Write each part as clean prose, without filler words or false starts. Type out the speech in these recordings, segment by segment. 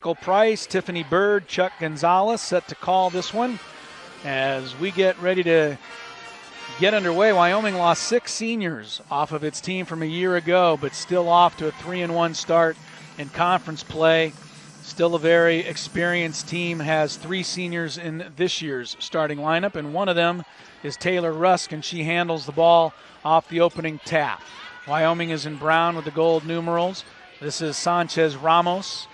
Michael Price, Tiffany Bird, Chuck Gonzalez set to call this one. As we get ready to get underway, Wyoming lost 6 seniors off of its team from a year ago, but still off to a 3-1 start in conference play. Still a very experienced team, has 3 seniors in this year's starting lineup, and one of them is Taylor Rusk, and she handles the ball off the opening tap. Wyoming is in brown with the gold numerals. This is Sanchez Ramos.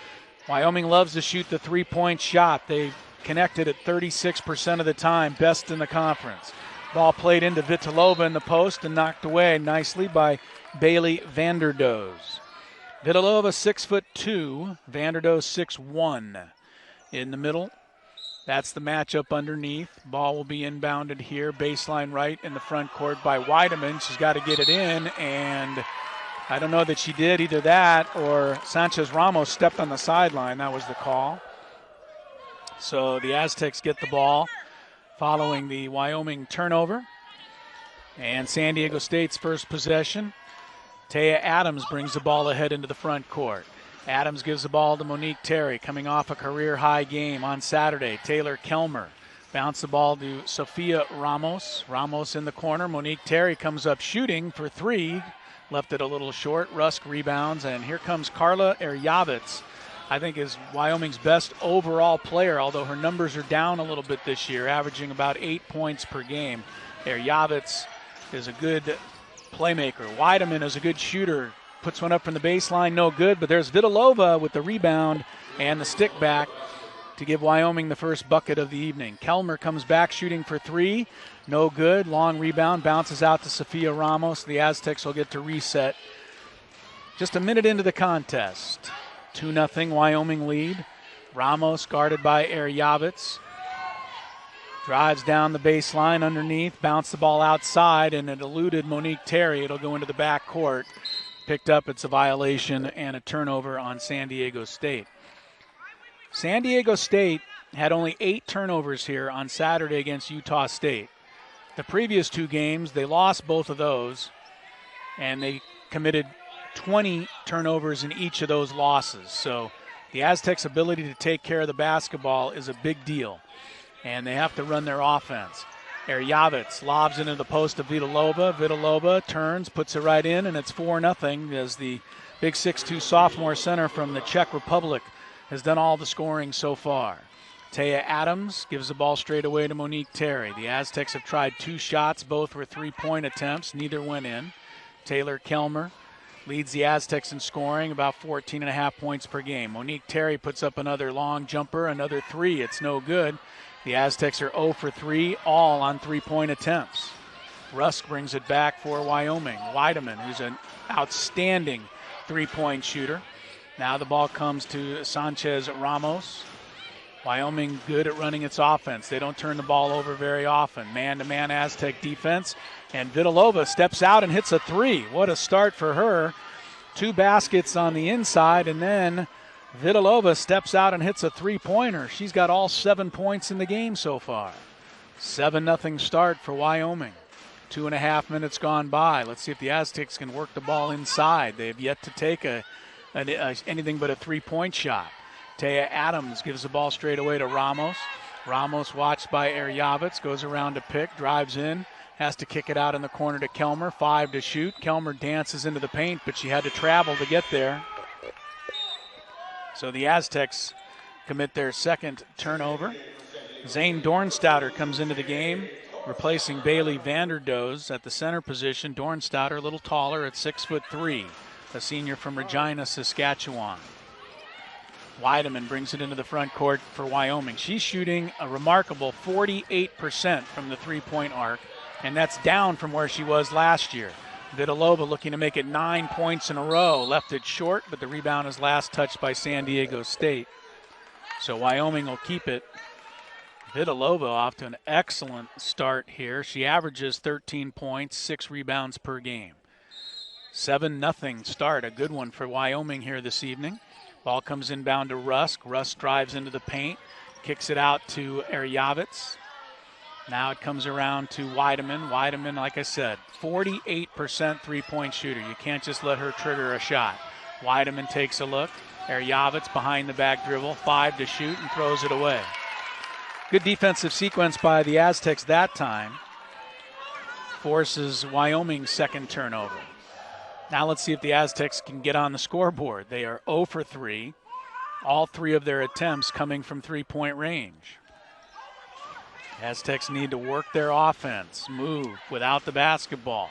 Wyoming loves to shoot the 3-point shot. They connected at 36% of the time, best in the conference. Ball played into Vitulova in the post and knocked away nicely by Bailey Vanderdoes. Vitulova 6'2", Vanderdoes 6'1". In the middle, that's the matchup underneath. Ball will be inbounded here, baseline right in the front court by Weideman. She's got to get it in, and I don't know that she did either that or Sanchez Ramos stepped on the sideline. That was the call. So the Aztecs get the ball following the Wyoming turnover. And San Diego State's first possession. Taya Adams brings the ball ahead into the front court. Adams gives the ball to Monique Terry, coming off a career-high game on Saturday. Taylor Kelmer bounced the ball to Sophia Ramos. Ramos in the corner. Monique Terry comes up shooting for 3. Left it a little short. Rusk rebounds, and here comes Carla Erjavec. I think is Wyoming's best overall player, although her numbers are down a little bit this year, averaging about 8 points per game. Erjavec is a good playmaker. Weideman is a good shooter. Puts one up from the baseline, no good, but there's Vitulova with the rebound and the stick back to give Wyoming the first bucket of the evening. Kelmer comes back shooting for 3, no good. Long rebound, bounces out to Sophia Ramos. The Aztecs will get to reset. Just a minute into the contest. 2-0 Wyoming lead. Ramos guarded by Erjavec. Drives down the baseline underneath, bounced the ball outside, and it eluded Monique Terry. It'll go into the back court. Picked up, it's a violation and a turnover on San Diego State. San Diego State had only 8 turnovers here on Saturday against Utah State. The previous 2 games, they lost both of those, and they committed 20 turnovers in each of those losses. So the Aztecs' ability to take care of the basketball is a big deal, and they have to run their offense. Erjavec lobs into the post of Vitulova. Vitulova turns, puts it right in, and it's 4-0 as the big 6'2" sophomore center from the Czech Republic has done all the scoring so far. Taya Adams gives the ball straight away to Monique Terry. The Aztecs have tried 2 shots. Both were 3-point attempts. Neither went in. Taylor Kelmer leads the Aztecs in scoring, about 14.5 points per game. Monique Terry puts up another long jumper, another 3. It's no good. The Aztecs are 0 for 3, all on 3-point attempts. Rusk brings it back for Wyoming. Weideman, who's an outstanding 3-point shooter. Now the ball comes to Sanchez Ramos. Wyoming good at running its offense. They don't turn the ball over very often. Man-to-man Aztec defense. And Vitulova steps out and hits a 3. What a start for her. 2 baskets on the inside, and then Vitulova steps out and hits a 3-pointer. She's got all 7 points in the game so far. 7-0 start for Wyoming. 2.5 minutes gone by. Let's see if the Aztecs can work the ball inside. They have yet to take anything but a 3-point shot. Taya Adams gives the ball straight away to Ramos. Ramos watched by Erjavec, goes around to pick, drives in, has to kick it out in the corner to Kelmer. 5 to shoot. Kelmer dances into the paint, but she had to travel to get there. So the Aztecs commit their second turnover. Zane Dornstouter comes into the game, replacing Bailey Vanderdoes at the center position. Dornstouter a little taller at 6'3", a senior from Regina, Saskatchewan. Weideman brings it into the front court for Wyoming. She's shooting a remarkable 48% from the 3-point arc, and that's down from where she was last year. Vitulova looking to make it 9 points in a row. Left it short, but the rebound is last touched by San Diego State. So Wyoming will keep it. Vitulova off to an excellent start here. She averages 13 points, 6 rebounds per game. 7-0 start, a good one for Wyoming here this evening. Ball comes inbound to Rusk. Rusk drives into the paint, kicks it out to Erjavec. Now it comes around to Weideman. Weideman, like I said, 48% 3-point shooter. You can't just let her trigger a shot. Weideman takes a look, Erjavets behind the back dribble, 5 to shoot and throws it away. Good defensive sequence by the Aztecs that time. Forces Wyoming's second turnover. Now let's see if the Aztecs can get on the scoreboard. They are 0 for 3. All 3 of their attempts coming from three-point range. Aztecs need to work their offense, move without the basketball.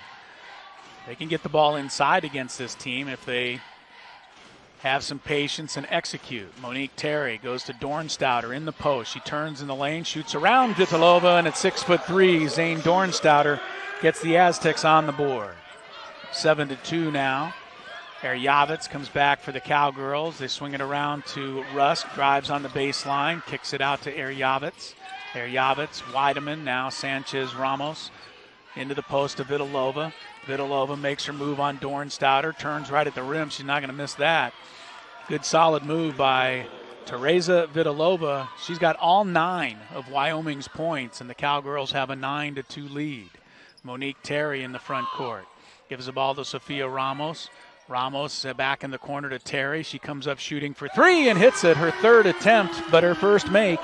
They can get the ball inside against this team if they have some patience and execute. Monique Terry goes to Dornstouter in the post. She turns in the lane, shoots around Vitulova, and at 6'3", Zane Dornstouter gets the Aztecs on the board. 7-2 now. Erjavets comes back for the Cowgirls. They swing it around to Rusk, drives on the baseline, kicks it out to Erjavets. Erjavets, Weideman, now Sanchez Ramos into the post to Vitulova. Vitulova makes her move on Dornstouter, turns right at the rim. She's not going to miss that. Good solid move by Tereza Vitulova. She's got all 9 of Wyoming's points, and the Cowgirls have a 9-2 lead. Monique Terry in the front court. Gives the ball to Sofia Ramos. Ramos back in the corner to Terry. She comes up shooting for 3 and hits it. Her 3rd attempt, but her first make.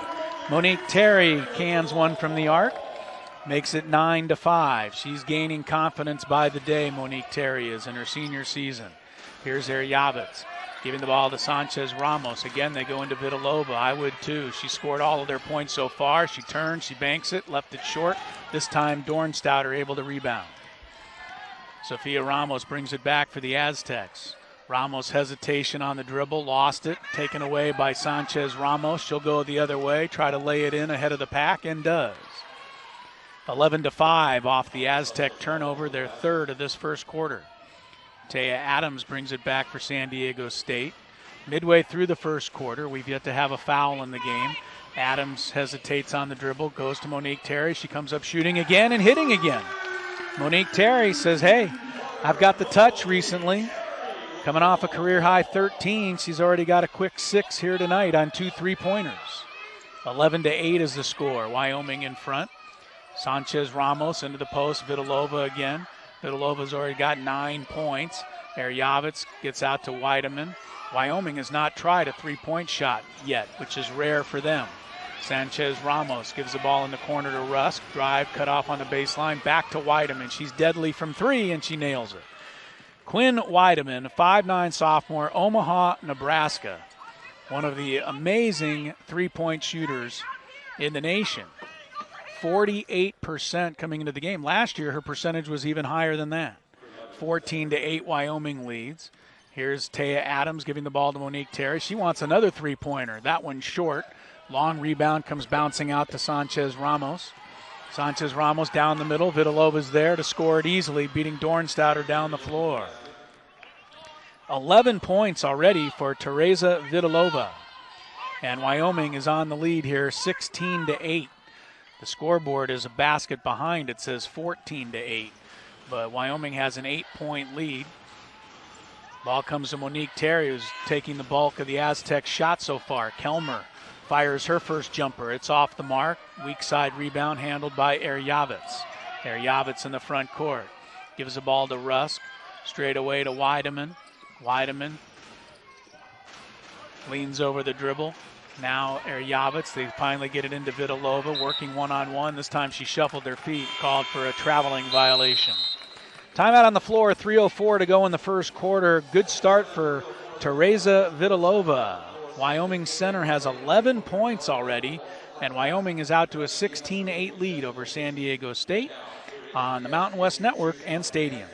Monique Terry cans one from the arc. Makes it 9-5. She's gaining confidence by the day, Monique Terry is, in her senior season. Here's Erjavets giving the ball to Sanchez Ramos. Again, they go into Vitulova. I would too. She scored all of their points so far. She turns, she banks it, left it short. This time Dornstouter able to rebound. Sofia Ramos brings it back for the Aztecs. Ramos hesitation on the dribble, lost it, taken away by Sanchez Ramos. She'll go the other way, try to lay it in ahead of the pack, and does. 11-5 off the Aztec turnover, their 3rd of this first quarter. Taya Adams brings it back for San Diego State. Midway through the first quarter, we've yet to have a foul in the game. Adams hesitates on the dribble, goes to Monique Terry. She comes up shooting again and hitting again. Monique Terry says, hey, I've got the touch recently. Coming off a career-high 13, she's already got a quick 6 here tonight on 2 3-pointers. 11-8 is the score. Wyoming in front. Sanchez Ramos into the post. Vitulova again. Vitulova's already got 9 points. Erjavets gets out to Weideman. Wyoming has not tried a 3-point shot yet, which is rare for them. Sanchez Ramos gives the ball in the corner to Rusk. Drive, cut off on the baseline. Back to Weideman. She's deadly from 3, and she nails it. Quinn Weideman, 5'9" sophomore, Omaha, Nebraska. One of the amazing 3-point shooters in the nation. 48% coming into the game. Last year, her percentage was even higher than that. 14-8 Wyoming leads. Here's Taya Adams giving the ball to Monique Terry. She wants another 3-pointer. That one's short. Long rebound comes bouncing out to Sanchez Ramos. Sanchez Ramos down the middle. Vitulova's there to score it easily, beating Dornstouter down the floor. 11 points already for Tereza Vitulova. And Wyoming is on the lead here, 16-8. The scoreboard is a basket behind. It says 14-8. But Wyoming has an 8-point lead. Ball comes to Monique Terry, who's taking the bulk of the Aztec shot so far. Kelmer fires her first jumper. It's off the mark. Weak side rebound handled by Erjavets. Erjavets in the front court. Gives the ball to Rusk. Straight away to Weideman. Weideman leans over the dribble. Now Erjavets, they finally get it into Vitulova, working one-on-one. This time she shuffled their feet, called for a traveling violation. Timeout on the floor, 3:04 to go in the first quarter. Good start for Tereza Vitulova. Wyoming center has 11 points already, and Wyoming is out to a 16-8 lead over San Diego State on the Mountain West Network and Stadium.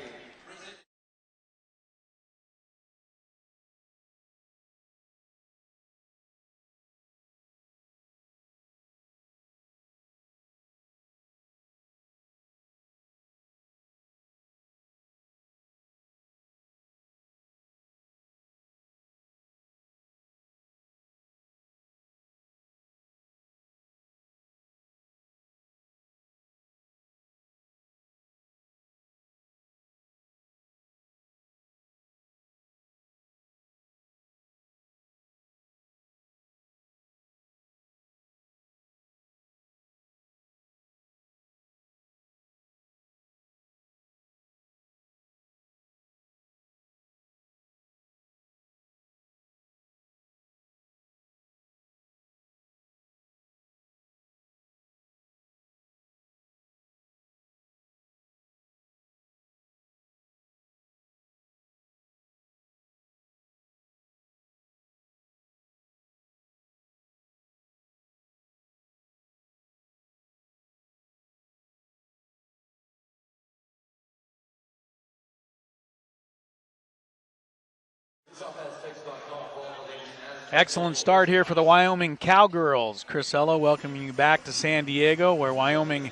Excellent start here for the Wyoming Cowgirls. Chris Ella welcoming you back to San Diego, where Wyoming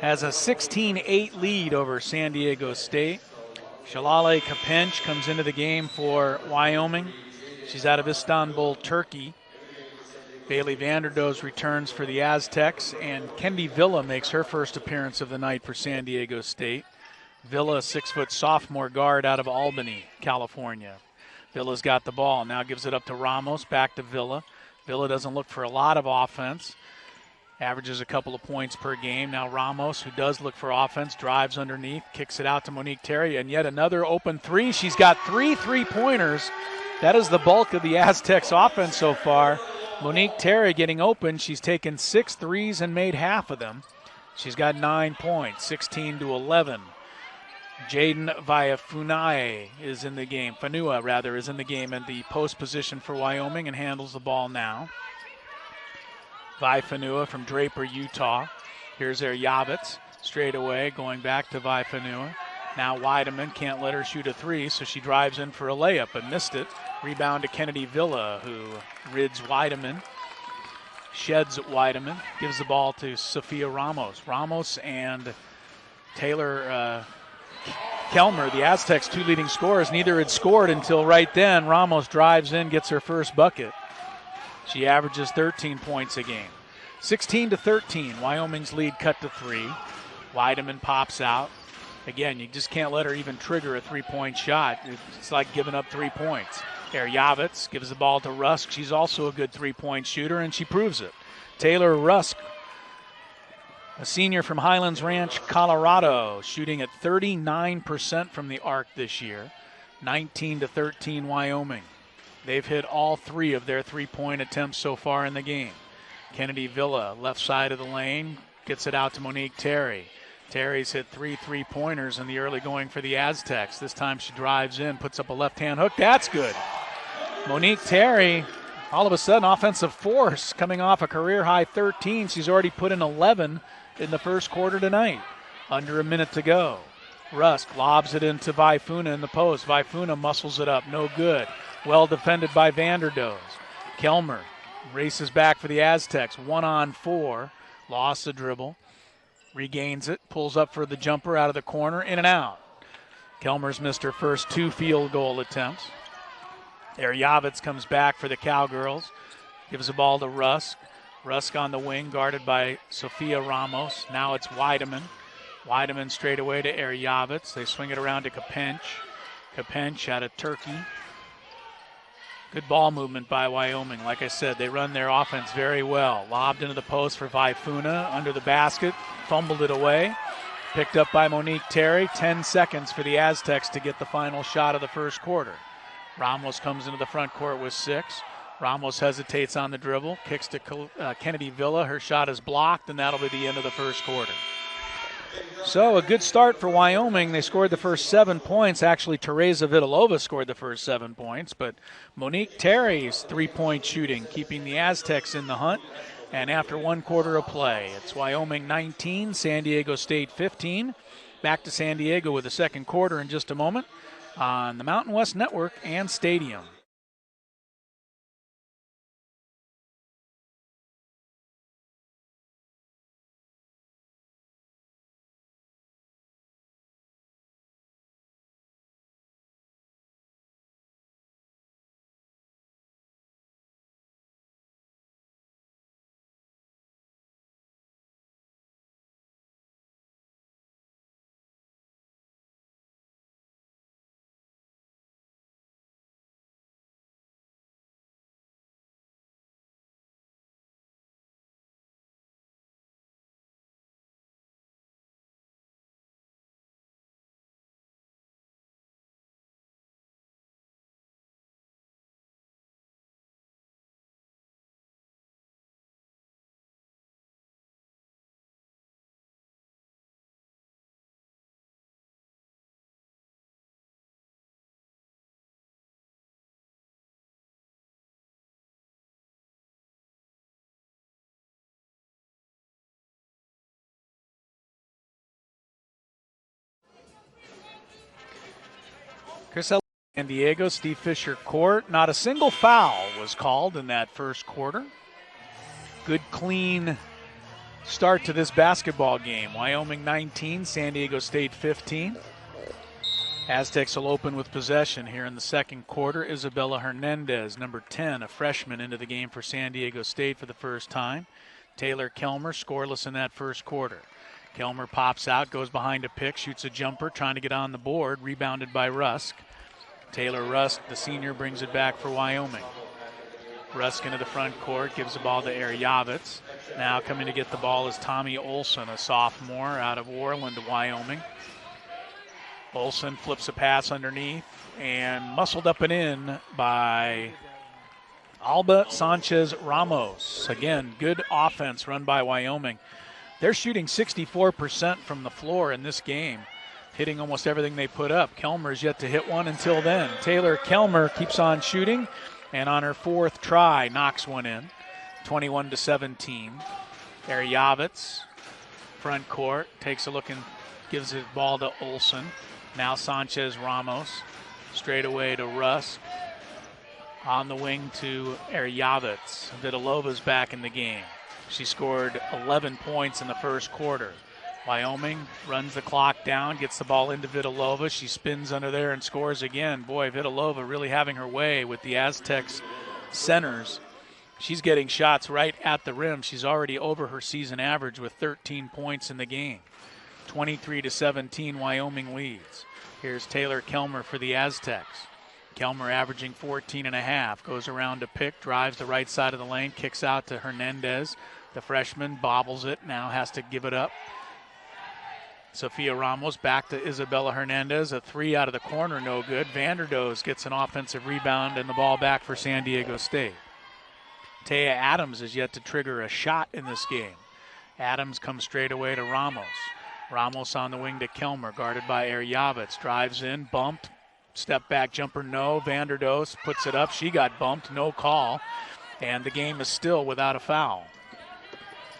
has a 16-8 lead over San Diego State. Shalale Kapench comes into the game for Wyoming. She's out of Istanbul, Turkey. Bailey Vanderdoes returns for the Aztecs, and Kendi Villa makes her first appearance of the night for San Diego State. Villa, a 6-foot sophomore guard out of Albany, California. Villa's got the ball, now gives it up to Ramos, back to Villa. Villa doesn't look for a lot of offense, averages a couple of points per game. Now Ramos, who does look for offense, drives underneath, kicks it out to Monique Terry, and yet another open three. She's got 3 3-pointers. That is the bulk of the Aztecs' offense so far. Monique Terry getting open. She's taken 6 threes and made half of them. She's got 9 points, 16-11. Jaden Viafunae is in the game. Fanua is in the game in the post position for Wyoming and handles the ball now. Viafanua from Draper, Utah. Here's Eryavitz straight away, going back to Viafanua. Now Weideman can't let her shoot a 3, so she drives in for a layup but missed it. Rebound to Kennedy Villa, who rids Weideman, sheds Weideman, gives the ball to Sophia Ramos. Ramos and Taylor Kelmer, the Aztecs' 2 leading scorers, neither had scored until right then. Ramos drives in, gets her first bucket. She averages 13 points a game. 16-13, Wyoming's lead cut to 3. Weideman pops out. Again, you just can't let her even trigger a 3-point shot. It's like giving up 3 points. Eryavitz gives the ball to Rusk. She's also a good 3-point shooter, and she proves it. Taylor Rusk, a senior from Highlands Ranch, Colorado, shooting at 39% from the arc this year. 19-13 Wyoming. They've hit all 3 of their 3-point attempts so far in the game. Kennedy Villa, left side of the lane, gets it out to Monique Terry. Terry's hit 3 3-pointers in the early going for the Aztecs. This time she drives in, puts up a left-hand hook. That's good. Monique Terry, all of a sudden, offensive force coming off a career-high 13. She's already put in 11 in the first quarter tonight. Under a minute to go. Rusk lobs it into Viafuna in the post. Viafuna muscles it up. No good. Well defended by Vanderdoes. Kelmer races back for the Aztecs. 1-on-4. Lost the dribble. Regains it. Pulls up for the jumper out of the corner. In and out. Kelmer's missed her first 2 field goal attempts. Eryavitz comes back for the Cowgirls. Gives the ball to Rusk. Rusk on the wing, guarded by Sophia Ramos. Now it's Weideman. Weideman straight away to Eryavitz. They swing it around to Kapench. Kapench out of Turkey. Good ball movement by Wyoming. Like I said, they run their offense very well. Lobbed into the post for Viafuna. Under the basket. Fumbled it away. Picked up by Monique Terry. 10 seconds for the Aztecs to get the final shot of the first quarter. Ramos comes into the front court with 6. Ramos hesitates on the dribble. Kicks to Kennedy Villa. Her shot is blocked, and that'll be the end of the first quarter. So a good start for Wyoming. They scored the first 7 points. Actually, Tereza Vitulova scored the first 7 points, but Monique Terry's 3-point shooting keeping the Aztecs in the hunt. And after 1 quarter of play, it's Wyoming 19, San Diego State 15. Back to San Diego with the second quarter in just a moment on the Mountain West Network and Stadium. San Diego, Steve Fisher Court. Not a single foul was called in that first quarter. Good, clean start to this basketball game. Wyoming 19, San Diego State 15. Aztecs will open with possession here in the second quarter. Isabella Hernandez, number 10, a freshman, into the game for San Diego State for the first time. Taylor Kelmer scoreless in that first quarter. Kelmer pops out, goes behind a pick, shoots a jumper, trying to get on the board, rebounded by Rusk. Taylor Rusk, the senior, brings it back for Wyoming. Rusk into the front court, gives the ball to Eryavitz. Now coming to get the ball is Tommy Olson, a sophomore out of Orland, Wyoming. Olson flips a pass underneath and muscled up and in by Alba Sanchez Ramos. Again, good offense run by Wyoming. They're shooting 64% from the floor in this game, hitting almost everything they put up. Kelmer's yet to hit one until then. Taylor Kelmer keeps on shooting, and on her fourth try, knocks one in. 21-17. Eryavitz, front court, takes a look and gives the ball to Olson. Now Sanchez Ramos, straight away to Rusk. On the wing to Eryavitz. Vitulova's back in the game. She scored 11 points in the first quarter. Wyoming runs the clock down, gets the ball into Vitulova. She spins under there and scores again. Boy, Vitulova really having her way with the Aztecs centers. She's getting shots right at the rim. She's already over her season average with 13 points in the game. 23-17, Wyoming leads. Here's Taylor Kelmer for the Aztecs. Kelmer averaging 14 and a half, goes around to pick, drives the right side of the lane, kicks out to Hernandez. The freshman bobbles it, now has to give it up. Sophia Ramos back to Isabella Hernandez. A three out of the corner, no good. Vanderdoes gets an offensive rebound and the ball back for San Diego State. Taya Adams is yet to trigger a shot in this game. Adams comes straight away to Ramos. Ramos on the wing to Kelmer, guarded by Eryavitz. Drives in, bumped, step back jumper, no. Vanderdoes puts it up. She got bumped, no call. And the game is still without a foul.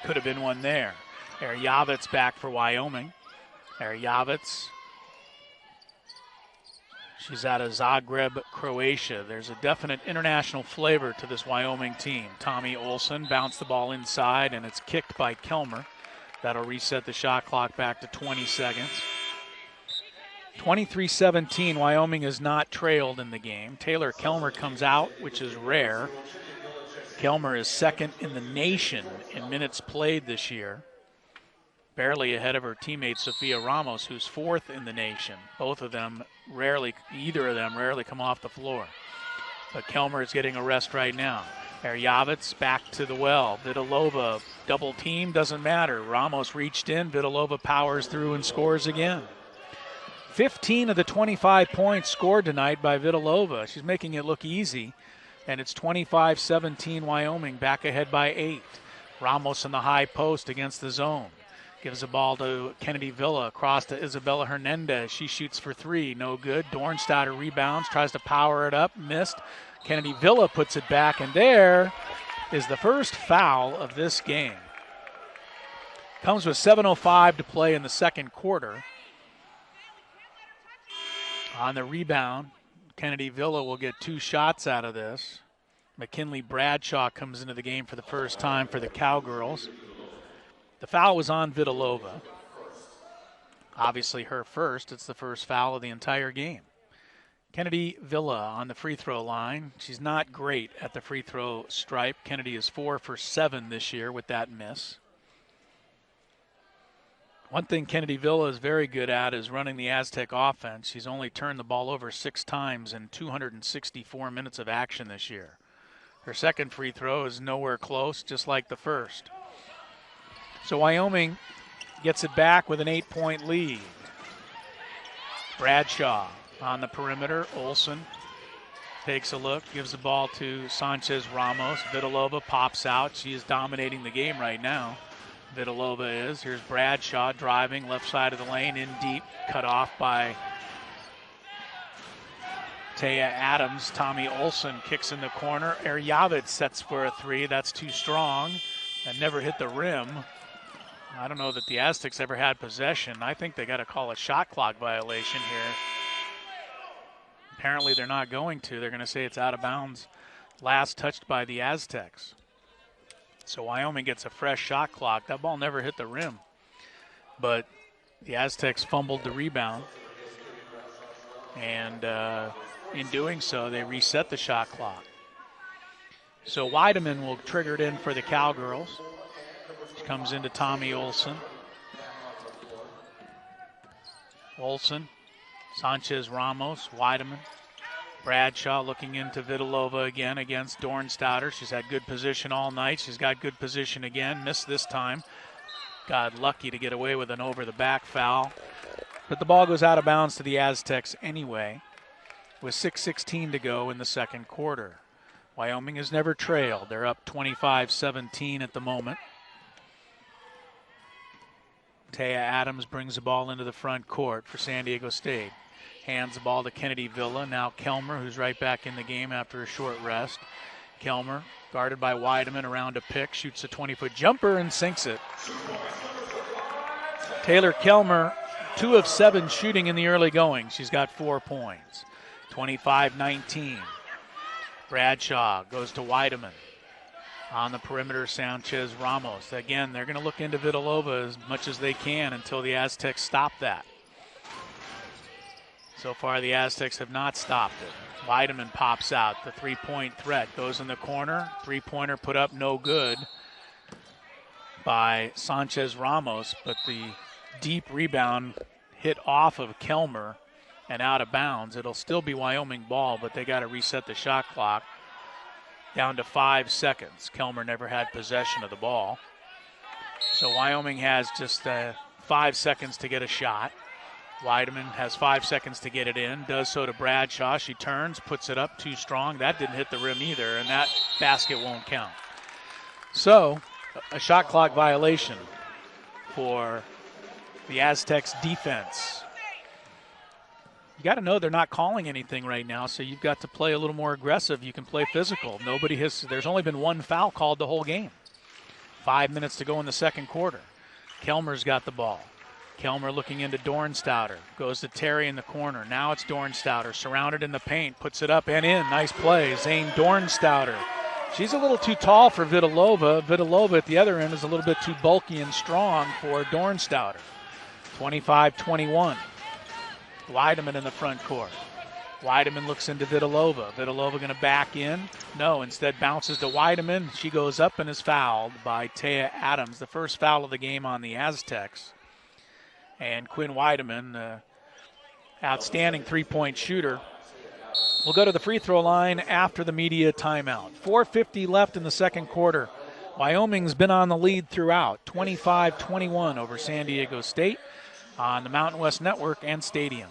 Could have been one there. Eryavitz back for Wyoming. Eryavitz, she's out of Zagreb, Croatia. There's a definite international flavor to this Wyoming team. Tommy Olson bounced the ball inside, and it's kicked by Kelmer. That'll reset the shot clock back to 20 seconds. 23-17, Wyoming is not trailed in the game. Taylor Kelmer comes out, which is rare. Kelmer is second in the nation in minutes played this year. Barely ahead of her teammate Sophia Ramos, who's fourth in the nation. Either of them rarely come off the floor. But Kelmer is getting a rest right now. Eryavitz back to the well. Vitulova, double team, doesn't matter. Ramos reached in, Vitulova powers through and scores again. 15 of the 25 points scored tonight by Vitulova. She's making it look easy. And it's 25-17 Wyoming, back ahead by 8. Ramos in the high post against the zone. Gives the ball to Kennedy Villa, across to Isabella Hernandez. She shoots for three, no good. Dornstadter rebounds, tries to power it up, missed. Kennedy Villa puts it back, and there is the first foul of this game. Comes with 7:05 to play in the second quarter. On the rebound, Kennedy Villa will get 2 shots out of this. McKinley Bradshaw comes into the game for the first time for the Cowgirls. The foul was on Vitulova. Obviously her first. It's the first foul of the entire game. Kennedy Villa on the free throw line. She's not great at the free throw stripe. Kennedy is 4 for 7 this year with that miss. One thing Kennedy Villa is very good at is running the Aztec offense. She's only turned the ball over 6 times in 264 minutes of action this year. Her second free throw is nowhere close, just like the first. So Wyoming gets it back with an 8-point lead. Bradshaw on the perimeter. Olson takes a look, gives the ball to Sanchez Ramos. Vitulova pops out. She is dominating the game right now. Vitulova is. Here's Bradshaw driving left side of the lane, in deep, cut off by Taya Adams. Tommy Olson kicks in the corner. Eryavitz sets for a three. That's too strong and never hit the rim. I don't know that the Aztecs ever had possession. I think they got to call a shot clock violation here. Apparently they're not going to. They're going to say it's out of bounds. Last touched by the Aztecs. So Wyoming gets a fresh shot clock. That ball never hit the rim. But the Aztecs fumbled the rebound. And in doing so, they reset the shot clock. So Weideman will trigger it in for the Cowgirls. She comes into Tommy Olson. Olson, Sanchez Ramos, Weideman. Bradshaw looking into Vitulova again against Dornstadter. She's had good position all night. She's got good position again. Missed this time. Got lucky to get away with an over-the-back foul. But the ball goes out of bounds to the Aztecs anyway, with 6:16 to go in the second quarter. Wyoming has never trailed. They're up 25-17 at the moment. Taya Adams brings the ball into the front court for San Diego State. Hands the ball to Kennedy Villa. Now Kelmer, who's right back in the game after a short rest. Kelmer, guarded by Weideman, around a pick, shoots a 20-foot jumper and sinks it. Taylor Kelmer, 2 of 7 shooting in the early going. She's got 4 points. 25-19. Bradshaw goes to Weideman. On the perimeter, Sanchez Ramos. Again, they're going to look into Vitulova as much as they can until the Aztecs stop that. So far, the Aztecs have not stopped it. Weideman pops out. The three-point threat goes in the corner. Three-pointer put up no good by Sanchez Ramos, but the deep rebound hit off of Kelmer and out of bounds. It'll still be Wyoming ball, but they got to reset the shot clock down to 5 seconds. Kelmer never had possession of the ball. So Wyoming has just 5 seconds to get a shot. Weideman has 5 seconds to get it in, does so to Bradshaw. She turns, puts it up too strong. That didn't hit the rim either, and that basket won't count. So a shot clock violation for the Aztecs defense. You got to know they're not calling anything right now, so you've got to play a little more aggressive. You can play physical. There's only been 1 foul called the whole game. 5 minutes to go in the second quarter. Kelmer's got the ball. Kelmer looking into Dornstadter. Goes to Terry in the corner. Now it's Dornstadter, surrounded in the paint, puts it up and in. Nice play, Zane Dornstadter. She's a little too tall for Vitulova. Vitulova at the other end is a little bit too bulky and strong for Dornstadter. 25-21. Weideman in the front court. Weideman looks into Vitulova. Vitulova going to back in. No, instead bounces to Weideman. She goes up and is fouled by Taya Adams. The first foul of the game on the Aztecs. And Quinn Weideman, outstanding three-point shooter, will go to the free throw line after the media timeout. 4:50 left in the second quarter. Wyoming's been on the lead throughout, 25-21 over San Diego State on the Mountain West Network and Stadium.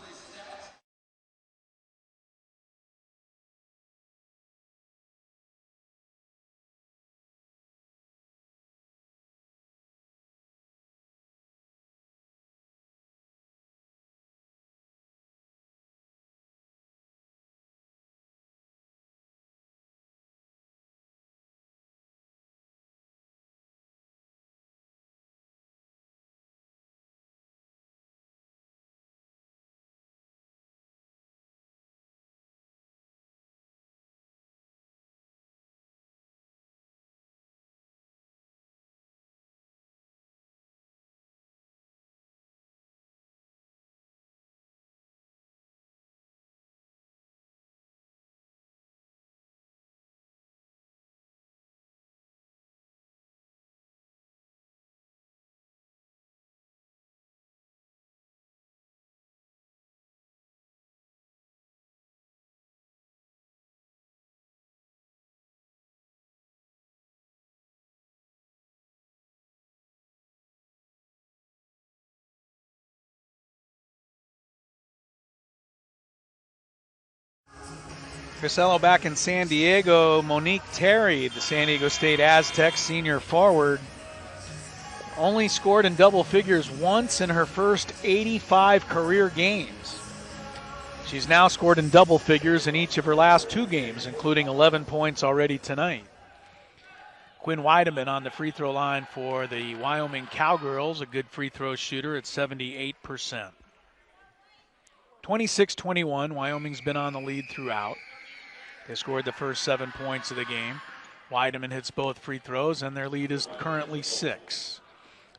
Crisello back in San Diego. Monique Terry, the San Diego State Aztecs senior forward, only scored in double figures once in her first 85 career games. She's now scored in double figures in each of her last 2 games, including 11 points already tonight. Quinn Weideman on the free throw line for the Wyoming Cowgirls, a good free throw shooter at 78%. 26-21. Wyoming's been on the lead throughout. They scored the first 7 points of the game. Weideman hits both free throws, and their lead is currently 6.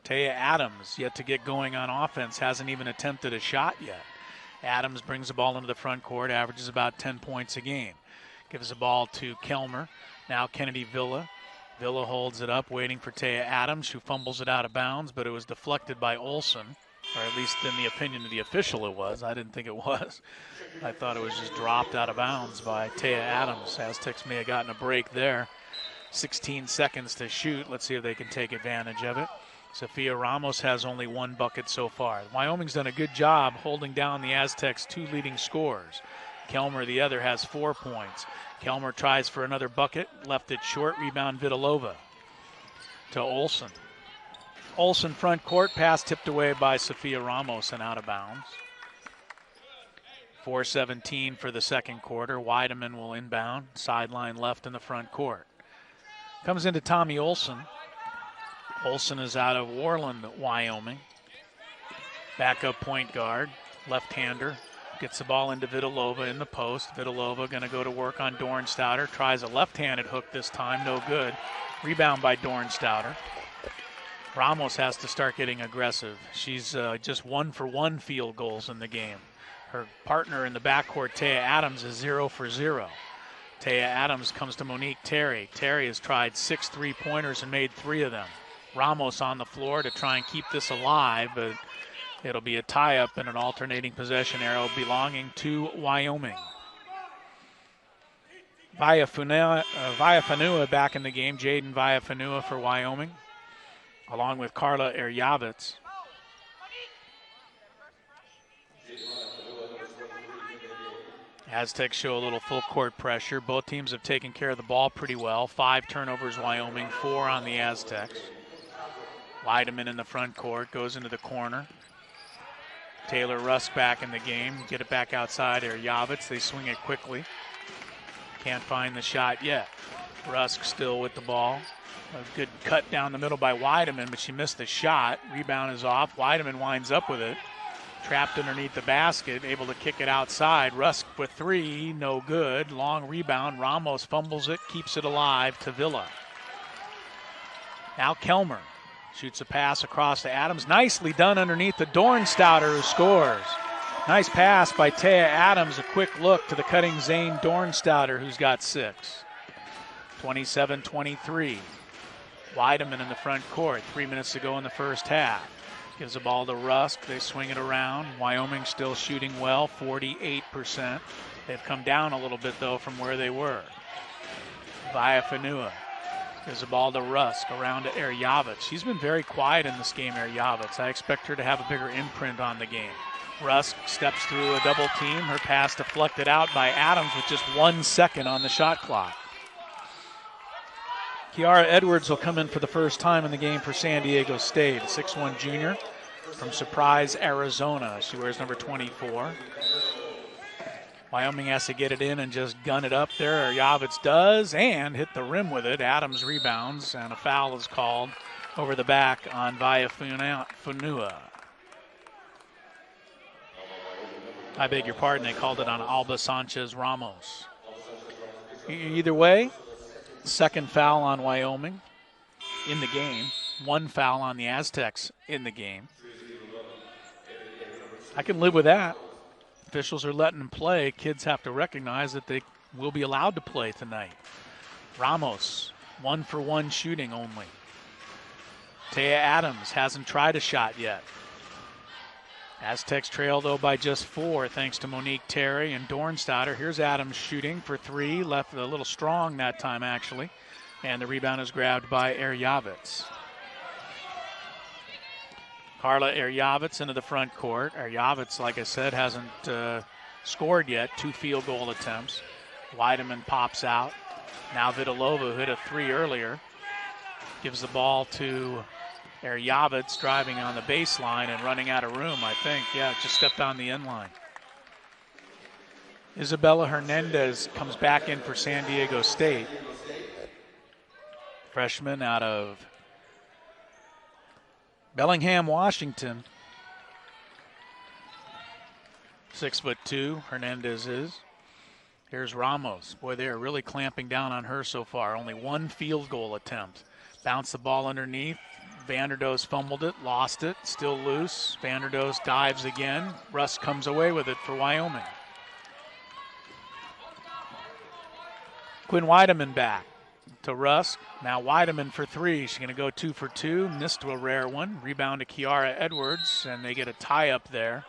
Taya Adams, yet to get going on offense, hasn't even attempted a shot yet. Adams brings the ball into the front court, averages about 10 points a game. Gives the ball to Kelmer. Now Kennedy Villa. Villa holds it up, waiting for Taya Adams, who fumbles it out of bounds, but it was deflected by Olson, or at least in the opinion of the official it was. I didn't think it was. I thought it was just dropped out of bounds by Taya Adams. Aztecs may have gotten a break there. 16 seconds to shoot. Let's see if they can take advantage of it. Sophia Ramos has only 1 bucket so far. Wyoming's done a good job holding down the Aztecs' 2 leading scorers. Kelmer, the other, has 4 points. Kelmer tries for another bucket, left it short. Rebound Vitulova to Olson. Olson front court, pass tipped away by Sophia Ramos and out of bounds. 4:17 for the second quarter. Weideman will inbound, sideline left in the front court. Comes into Tommy Olson. Olson is out of Worland, Wyoming. Backup point guard, left-hander. Gets the ball into Vitulova in the post. Vitulova going to go to work on Dornstouter. Tries a left-handed hook this time, no good. Rebound by Dornstouter. Ramos has to start getting aggressive. She's just 1 for 1 field goals in the game. Her partner in the backcourt, Taya Adams, is 0 for 0. Taya Adams comes to Monique Terry. Terry has tried 6 3-pointers and made 3 of them. Ramos on the floor to try and keep this alive, but it'll be a tie-up and an alternating possession arrow belonging to Wyoming. Villafanua back in the game. Jaden Villafanua for Wyoming, along with Carla Erjavitz. Aztecs show a little full court pressure. Both teams have taken care of the ball pretty well. 5 turnovers Wyoming, 4 on the Aztecs. Weideman in the front court, goes into the corner. Taylor Rusk back in the game. Get it back outside Erjavitz. They swing it quickly. Can't find the shot yet. Rusk still with the ball. A good cut down the middle by Weideman, but she missed the shot. Rebound is off. Weideman winds up with it. Trapped underneath the basket, able to kick it outside. Rusk with 3, no good. Long rebound. Ramos fumbles it, keeps it alive to Villa. Now Kelmer shoots a pass across to Adams. Nicely done underneath the Dornstouter, who scores. Nice pass by Taya Adams. A quick look to the cutting Zane Dornstouter, who's got 6. 27-23. Weideman in the front court. 3 minutes to go in the first half. Gives the ball to Rusk. They swing it around. Wyoming still shooting well, 48%. They've come down a little bit, though, from where they were. Villafanua gives the ball to Rusk, around to Erjavitz. She's been very quiet in this game, Erjavitz. I expect her to have a bigger imprint on the game. Rusk steps through a double team. Her pass deflected out by Adams with just 1 second on the shot clock. Kiara Edwards will come in for the first time in the game for San Diego State, a 6'1 junior from Surprise, Arizona. She wears number 24. Wyoming has to get it in and just gun it up there. Erjavitz does, and hit the rim with it. Adams rebounds, and a foul is called over the back on Villafanua. I beg your pardon, they called it on Alba Sanchez Ramos. Either way, second foul on Wyoming in the game. 1 foul on the Aztecs in the game. I can live with that. Officials are letting them play. Kids have to recognize that they will be allowed to play tonight. Ramos, 1 for 1 shooting only. Taya Adams hasn't tried a shot yet. Aztecs trail, though, by just 4 thanks to Monique Terry and Dornstouter. Here's Adams shooting for 3. Left a little strong that time, actually. And the rebound is grabbed by Erjavitz. Carla Erjavitz into the front court. Erjavitz, like I said, hasn't scored yet. 2 field goal attempts. Weideman pops out. Now Vitulova, who hit a 3 earlier, gives the ball to Erjavitz, driving on the baseline and running out of room, I think. Yeah, just stepped on the end line. Isabella Hernandez comes back in for San Diego State. Freshman out of Bellingham, Washington. 6'2", Hernandez is. Here's Ramos. Boy, they are really clamping down on her so far. Only one field goal attempt. Bounce the ball underneath. Vanderdoes fumbled it, lost it, still loose. Vanderdoes dives again. Rusk comes away with it for Wyoming. Quinn Weideman back to Rusk. Now Weideman for three. She's going to go 2 for 2. Missed a rare one. Rebound to Kiara Edwards, and they get a tie up there.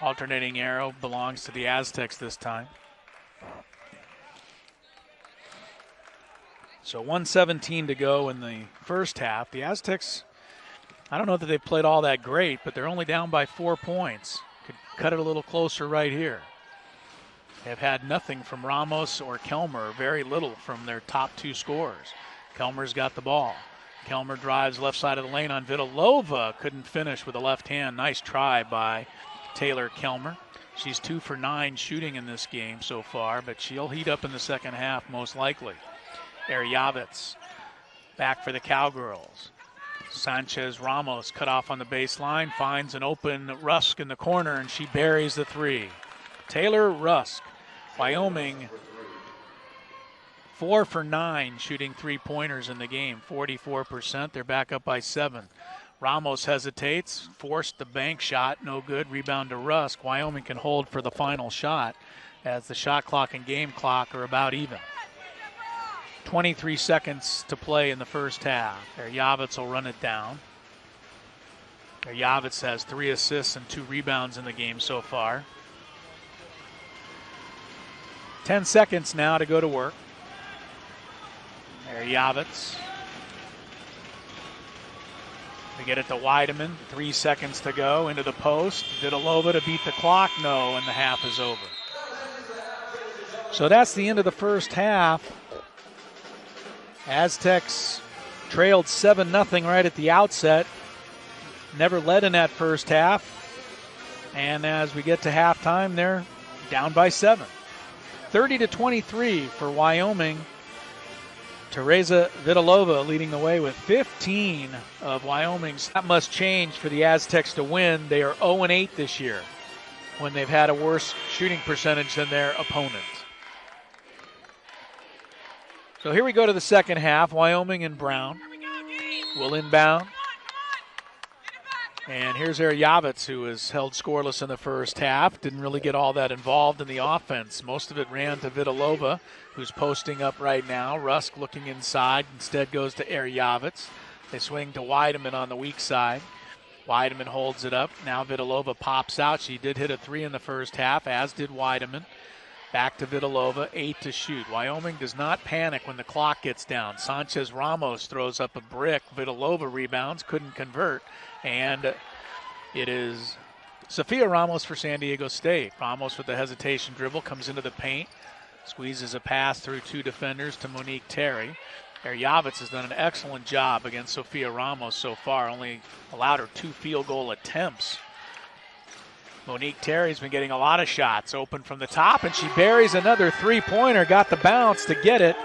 Alternating arrow belongs to the Aztecs this time. So 1:17 to go in the first half. The Aztecs, I don't know that they've played all that great, but they're only down by 4 points. Could cut it a little closer right here. They've had nothing from Ramos or Kelmer, very little from their top two scorers. Kelmer's got the ball. Kelmer drives left side of the lane on Vitulova. Couldn't finish with a left hand. Nice try by Taylor Kelmer. She's 2 for 9 shooting in this game so far, but she'll heat up in the second half most likely. Eryavitz back for the Cowgirls. Sanchez Ramos cut off on the baseline, finds an open Rusk in the corner, and she buries the three. Taylor Rusk, Wyoming, 4 for 9 shooting three-pointers in the game, 44%. They're back up by 7. Ramos hesitates, forced the bank shot, no good. Rebound to Rusk. Wyoming can hold for the final shot as the shot clock and game clock are about even. 23 seconds to play in the first half. Eryavitz will run it down. Eryavitz has 3 assists and 2 rebounds in the game so far. 10 seconds now to go to work. Eryavitz. They get it to Weideman. 3 seconds to go into the post. Vitulova to beat the clock. No, and the half is over. So that's the end of the first half. Aztecs trailed 7-0 right at the outset. Never led in that first half. And as we get to halftime, they're down by 7. 30-23 for Wyoming. Tereza Vitulova leading the way with 15 of Wyoming's. That must change for the Aztecs to win. They are 0-8 this year when they've had a worse shooting percentage than their opponent. So here we go to the second half. Wyoming and Brown will inbound. And here's Eryavitz, who was held scoreless in the first half. Didn't really get all that involved in the offense. Most of it ran to Vitulova, who's posting up right now. Rusk looking inside. Instead goes to Eryavitz. They swing to Weideman on the weak side. Weideman holds it up. Now Vitulova pops out. She did hit a 3 in the first half, as did Weideman. Back to Vitulova, 8 to shoot. Wyoming does not panic when the clock gets down. Sanchez Ramos throws up a brick. Vitulova rebounds, couldn't convert. And it is Sophia Ramos for San Diego State. Ramos with the hesitation dribble comes into the paint. Squeezes a pass through 2 defenders to Monique Terry. Eryavitz has done an excellent job against Sophia Ramos so far. Only allowed her 2 field goal attempts. Monique Terry's been getting a lot of shots open from the top, and she buries another three-pointer. Got the bounce to get it.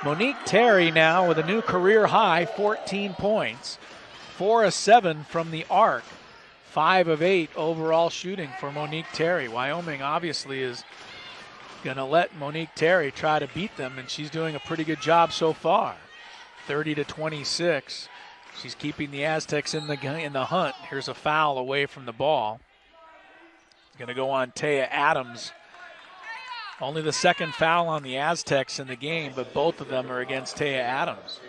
Monique Terry now with a new career high, 14 points. 4 of 7 from the arc. 5 of 8 overall shooting for Monique Terry. Wyoming obviously is going to let Monique Terry try to beat them, and she's doing a pretty good job so far. 30-26. She's keeping the Aztecs in the hunt. Here's a foul away from the ball. Going to go on Taya Adams. Only the second foul on the Aztecs in the game, but both of them are against Taya Adams.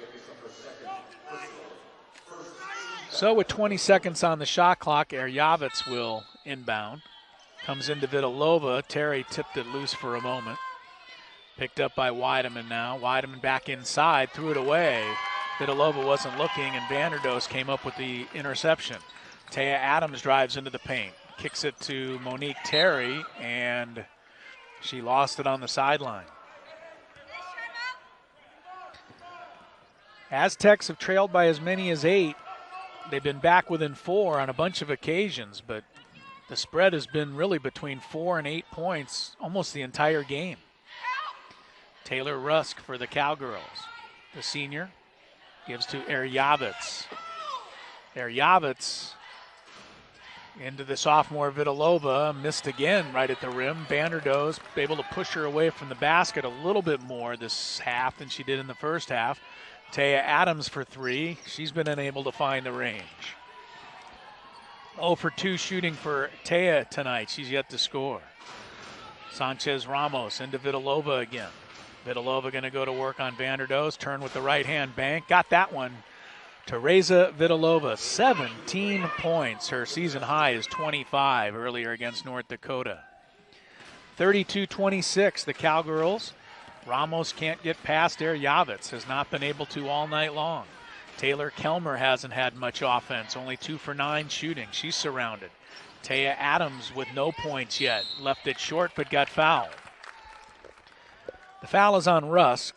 So with 20 seconds on the shot clock, Eryavitz will inbound. Comes into Vitulova. Terry tipped it loose for a moment. Picked up by Weideman now. Weideman back inside, threw it away. Vitulova wasn't looking, and Vanderdoes came up with the interception. Taya Adams drives into the paint. Kicks it to Monique Terry, and she lost it on the sideline. Aztecs have trailed by as many as 8. They've been back within 4 on a bunch of occasions, but the spread has been really between 4 and 8 points almost the entire game. Taylor Rusk for the Cowgirls. The senior gives to Eryavitz. Eryavitz Into the sophomore Vitulova, missed again right at the rim. Vanderdoes able to push her away from the basket a little bit more this half than she did in the first half. Taya Adams for three. She's been unable to find the range. 0 for 2 shooting for Taya tonight. She's yet to score. Sanchez Ramos into Vitulova again. Vitulova going to go to work on Vanderdoes. Turn with the right hand bank. Got that one. Tereza Vitulova, 17 points. Her season high is 25 earlier against North Dakota. 32-26, the Cowgirls. Ramos can't get past Erjavets, has not been able to all night long. Taylor Kelmer hasn't had much offense, only 2 for 9 shooting. She's surrounded. Taya Adams with no points yet. Left it short but got fouled. The foul is on Rusk.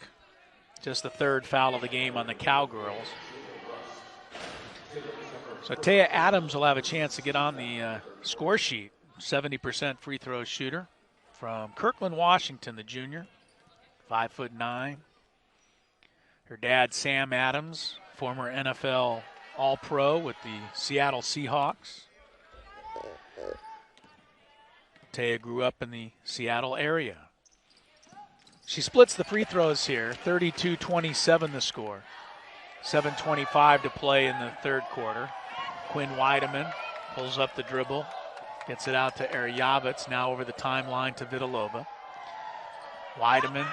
Just the third foul of the game on the Cowgirls. So Taya Adams will have a chance to get on the score sheet. 70% free throw shooter from Kirkland, Washington, the junior. 5'9". Her dad, Sam Adams, former NFL All-Pro with the Seattle Seahawks. Taya grew up in the Seattle area. She splits the free throws here. 32-27 the score. 7:25 to play in the third quarter. Quinn Weideman pulls up the dribble, gets it out to Erjavets, now over the timeline to Vitulova. Weideman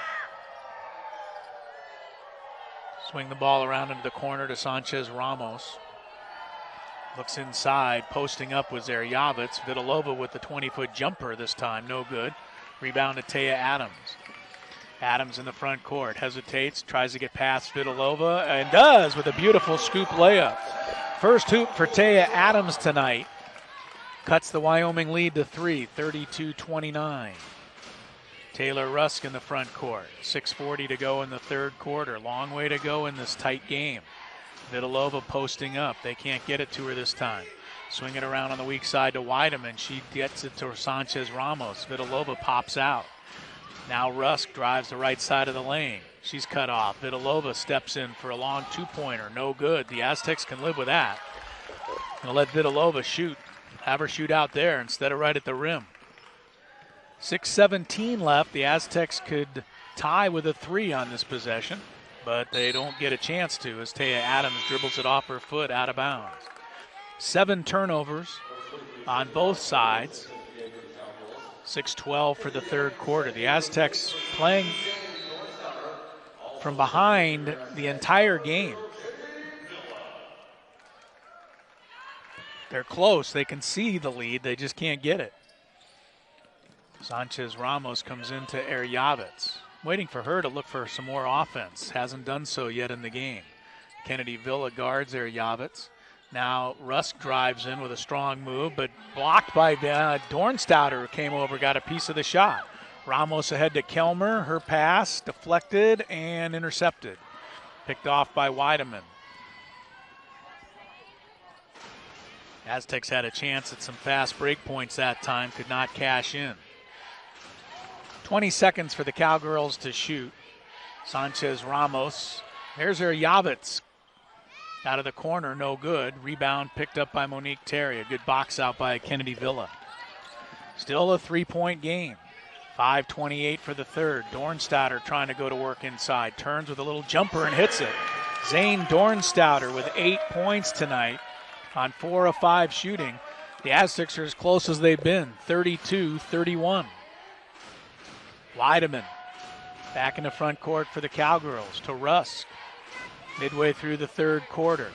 swing the ball around into the corner to Sanchez Ramos. Looks inside, posting up was Erjavets. Vitulova with the 20-foot jumper this time, no good. Rebound to Taya Adams. Adams in the front court, hesitates, tries to get past Vitulova, and does with a beautiful scoop layup. First hoop for Taya Adams tonight. Cuts the Wyoming lead to 3, 32-29. Taylor Rusk in the front court. 6:40 to go in the third quarter. Long way to go in this tight game. Vitulova posting up. They can't get it to her this time. Swing it around on the weak side to Weideman. She gets it to Sanchez Ramos. Vitulova pops out. Now Rusk drives the right side of the lane. She's cut off. Vitulova steps in for a long two-pointer. No good. The Aztecs can live with that. Gonna let Vitulova shoot. Have her shoot out there instead of right at the rim. 6:17 left. The Aztecs could tie with a 3 on this possession, but they don't get a chance to as Taya Adams dribbles it off her foot out of bounds. 7 turnovers on both sides. 6:12 for the third quarter. The Aztecs playing from behind the entire game. They're close. They can see the lead. They just can't get it. Sanchez Ramos comes into Erjavets. Waiting for her to look for some more offense. Hasn't done so yet in the game. Kennedy Villa guards Erjavets. Now Rusk drives in with a strong move, but blocked by Dornstouter, who came over, got a piece of the shot. Ramos ahead to Kelmer. Her pass deflected and intercepted. Picked off by Weideman. Aztecs had a chance at some fast break points that time, could not cash in. 20 seconds for the Cowgirls to shoot. Sanchez Ramos. There's Erjavets. Out of the corner, no good. Rebound picked up by Monique Terry. A good box out by Kennedy Villa. Still a 3-point game. 5:28 for the third. Dornstouter trying to go to work inside. Turns with a little jumper and hits it. Zane Dornstouter with 8 points tonight on 4 of 5 shooting. The Aztecs are as close as they've been, 32-31. Weideman back in the front court for the Cowgirls to Rusk. Midway through the third quarter.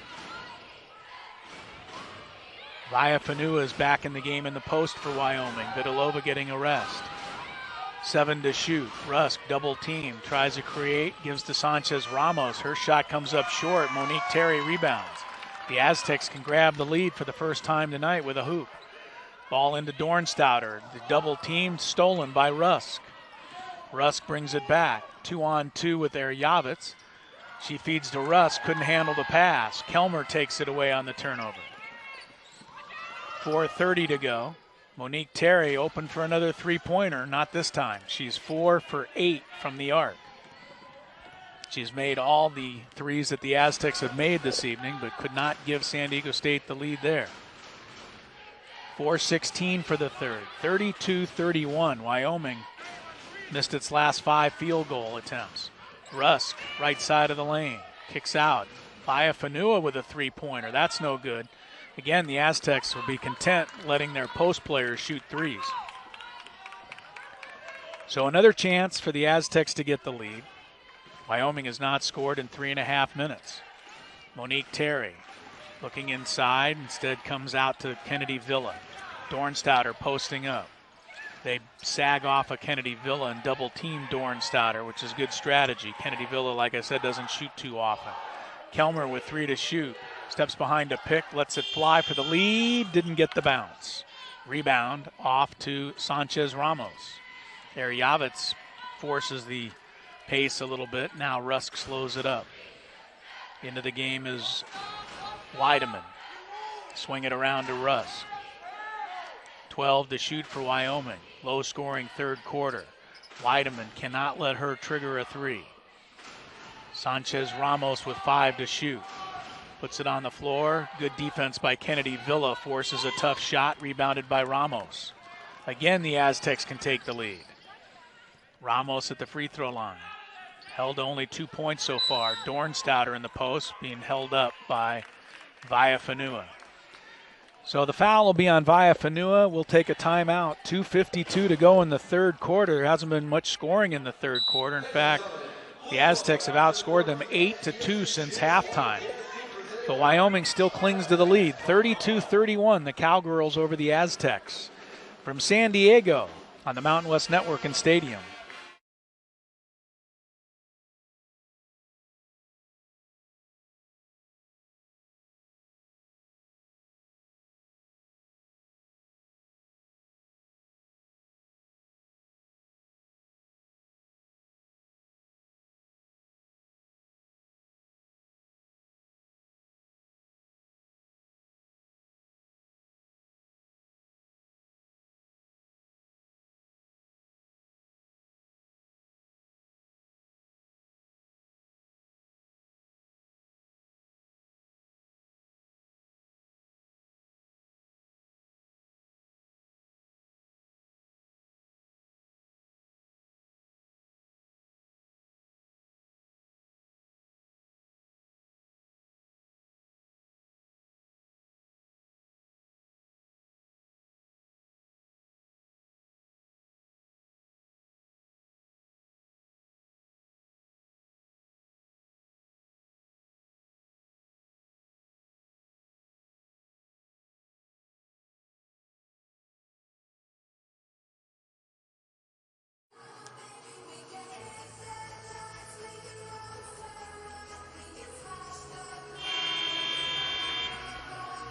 Viafanua is back in the game in the post for Wyoming. Vitulova getting a rest. 7 to shoot. Rusk double team, tries to create, gives to Sanchez Ramos. Her shot comes up short. Monique Terry rebounds. The Aztecs can grab the lead for the first time tonight with a hoop. Ball into Dornstouter. The double team stolen by Rusk. Rusk brings it back. 2-on-2 with Erjavets. She feeds to Rusk, couldn't handle the pass. Kelmer takes it away on the turnover. 4:30 to go. Monique Terry open for another three-pointer, not this time. She's 4 for 8 from the arc. She's made all the threes that the Aztecs have made this evening, but could not give San Diego State the lead there. 4:16 for the third. 32-31. Wyoming missed its last 5 field goal attempts. Rusk, right side of the lane, kicks out. Villafanua with a 3-pointer. That's no good. Again, the Aztecs will be content letting their post players shoot threes. So another chance for the Aztecs to get the lead. Wyoming has not scored in 3.5 minutes. Monique Terry looking inside, instead comes out to Kennedy Villa. Dornstadter posting up. They sag off of Kennedy Villa and double team Dornstadter, which is good strategy. Kennedy Villa, like I said, doesn't shoot too often. Kelmer with 3 to shoot. Steps behind a pick, lets it fly for the lead, didn't get the bounce. Rebound off to Sanchez Ramos. Eryavitz forces the pace a little bit. Now Rusk slows it up. Into the game is Weideman. Swing it around to Rusk. 12 to shoot for Wyoming. Low scoring third quarter. Weideman cannot let her trigger a 3. Sanchez Ramos with 5 to shoot. Puts it on the floor. Good defense by Kennedy Villa. Forces a tough shot. Rebounded by Ramos. Again, the Aztecs can take the lead. Ramos at the free throw line. Held to only 2 points so far. Dornstadter in the post, being held up by Villafanua. So the foul will be on Villafanua. We'll take a timeout. 2:52 to go in the third quarter. There hasn't been much scoring in the third quarter. In fact, the Aztecs have outscored them 8-2 since halftime. But Wyoming still clings to the lead. 32-31, the Cowgirls over the Aztecs. From San Diego on the Mountain West Network and Stadium.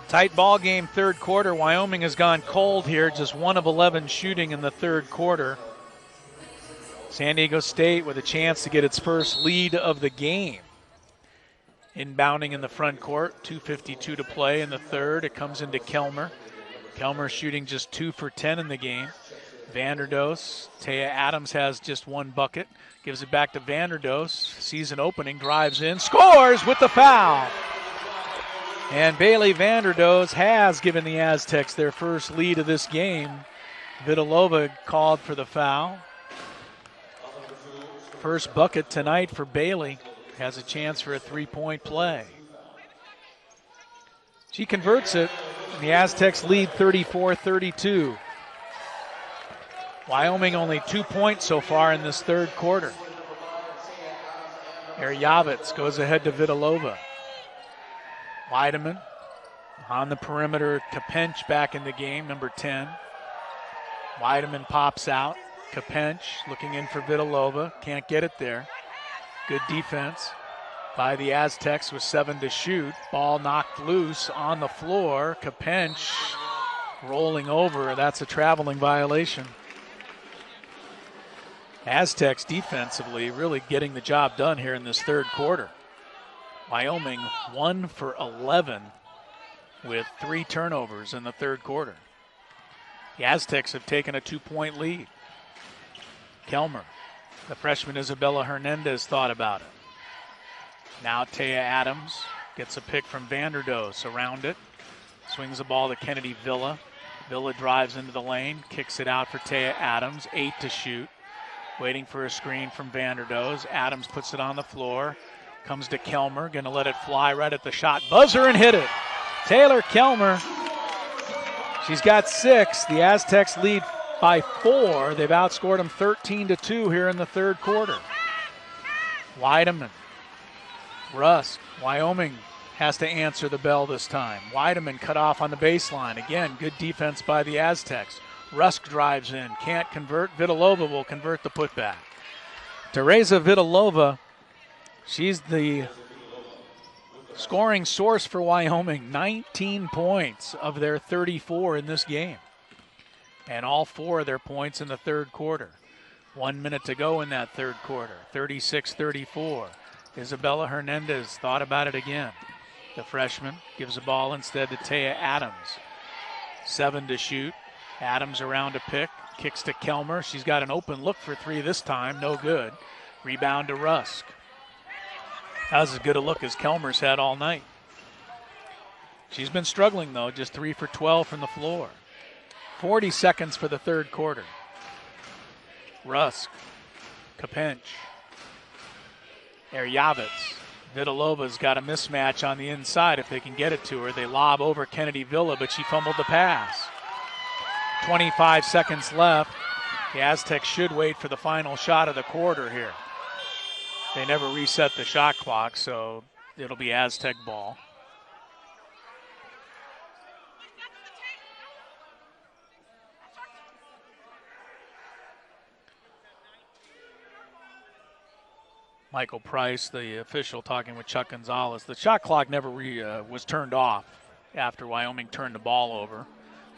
Tight ball game, third quarter. Wyoming has gone cold here, just 1 of 11 shooting in the third quarter. San Diego State with a chance to get its first lead of the game. Inbounding in the front court, 2:52 to play in the third. It comes into Kelmer. Kelmer shooting just 2 for 10 in the game. Vanderdoes, Taya Adams has just 1 bucket. Gives it back to Vanderdoes. Sees an opening, drives in, scores with the foul. And Bailey Vanderdoes has given the Aztecs their first lead of this game. Vitulova called for the foul. First bucket tonight for Bailey. Has a chance for a 3-point play. She converts it, and the Aztecs lead 34-32. Wyoming only 2 points so far in this third quarter. Eryavitz goes ahead to Vitulova. Weideman on the perimeter. Kapench back in the game, number 10. Weideman pops out. Kapench looking in for Vitulova. Can't get it there. Good defense by the Aztecs with 7 to shoot. Ball knocked loose on the floor. Kapench rolling over. That's a traveling violation. Aztecs defensively really getting the job done here in this third quarter. Wyoming 1 for 11 with 3 turnovers in the third quarter. The Aztecs have taken a 2-point lead. Kelmer, the freshman Isabella Hernandez thought about it. Now Taya Adams gets a pick from Vanderdoes around it. Swings the ball to Kennedy Villa. Villa drives into the lane, kicks it out for Taya Adams, 8 to shoot. Waiting for a screen from Vanderdoes. Adams puts it on the floor. Comes to Kelmer, gonna let it fly right at the shot buzzer and hit it. Taylor Kelmer, she's got 6. The Aztecs lead by 4. They've outscored them 13-2 here in the third quarter. Weideman, Rusk, Wyoming has to answer the bell this time. Weideman cut off on the baseline. Again, good defense by the Aztecs. Rusk drives in, can't convert. Vitulova will convert the putback. Tereza Vitulova, she's the scoring source for Wyoming. 19 points of their 34 in this game. And all 4 of their points in the third quarter. 1 minute to go in that third quarter. 36-34. Isabella Hernandez thought about it again. The freshman gives the ball instead to Taya Adams. 7 to shoot. Adams around to pick, kicks to Kelmer. She's got an open look for 3 this time, no good. Rebound to Rusk. That was as good a look as Kelmer's had all night. She's been struggling though, just 3 for 12 from the floor. 40 seconds for the third quarter. Rusk, Kapench, Eryavitz. Vitulova's got a mismatch on the inside if they can get it to her. They lob over Kennedy Villa, but she fumbled the pass. 25 seconds left. The Aztecs should wait for the final shot of the quarter here. They never reset the shot clock, so it'll be Aztec ball. Michael Price, the official, talking with Chuck Gonzalez. The shot clock never was turned off after Wyoming turned the ball over.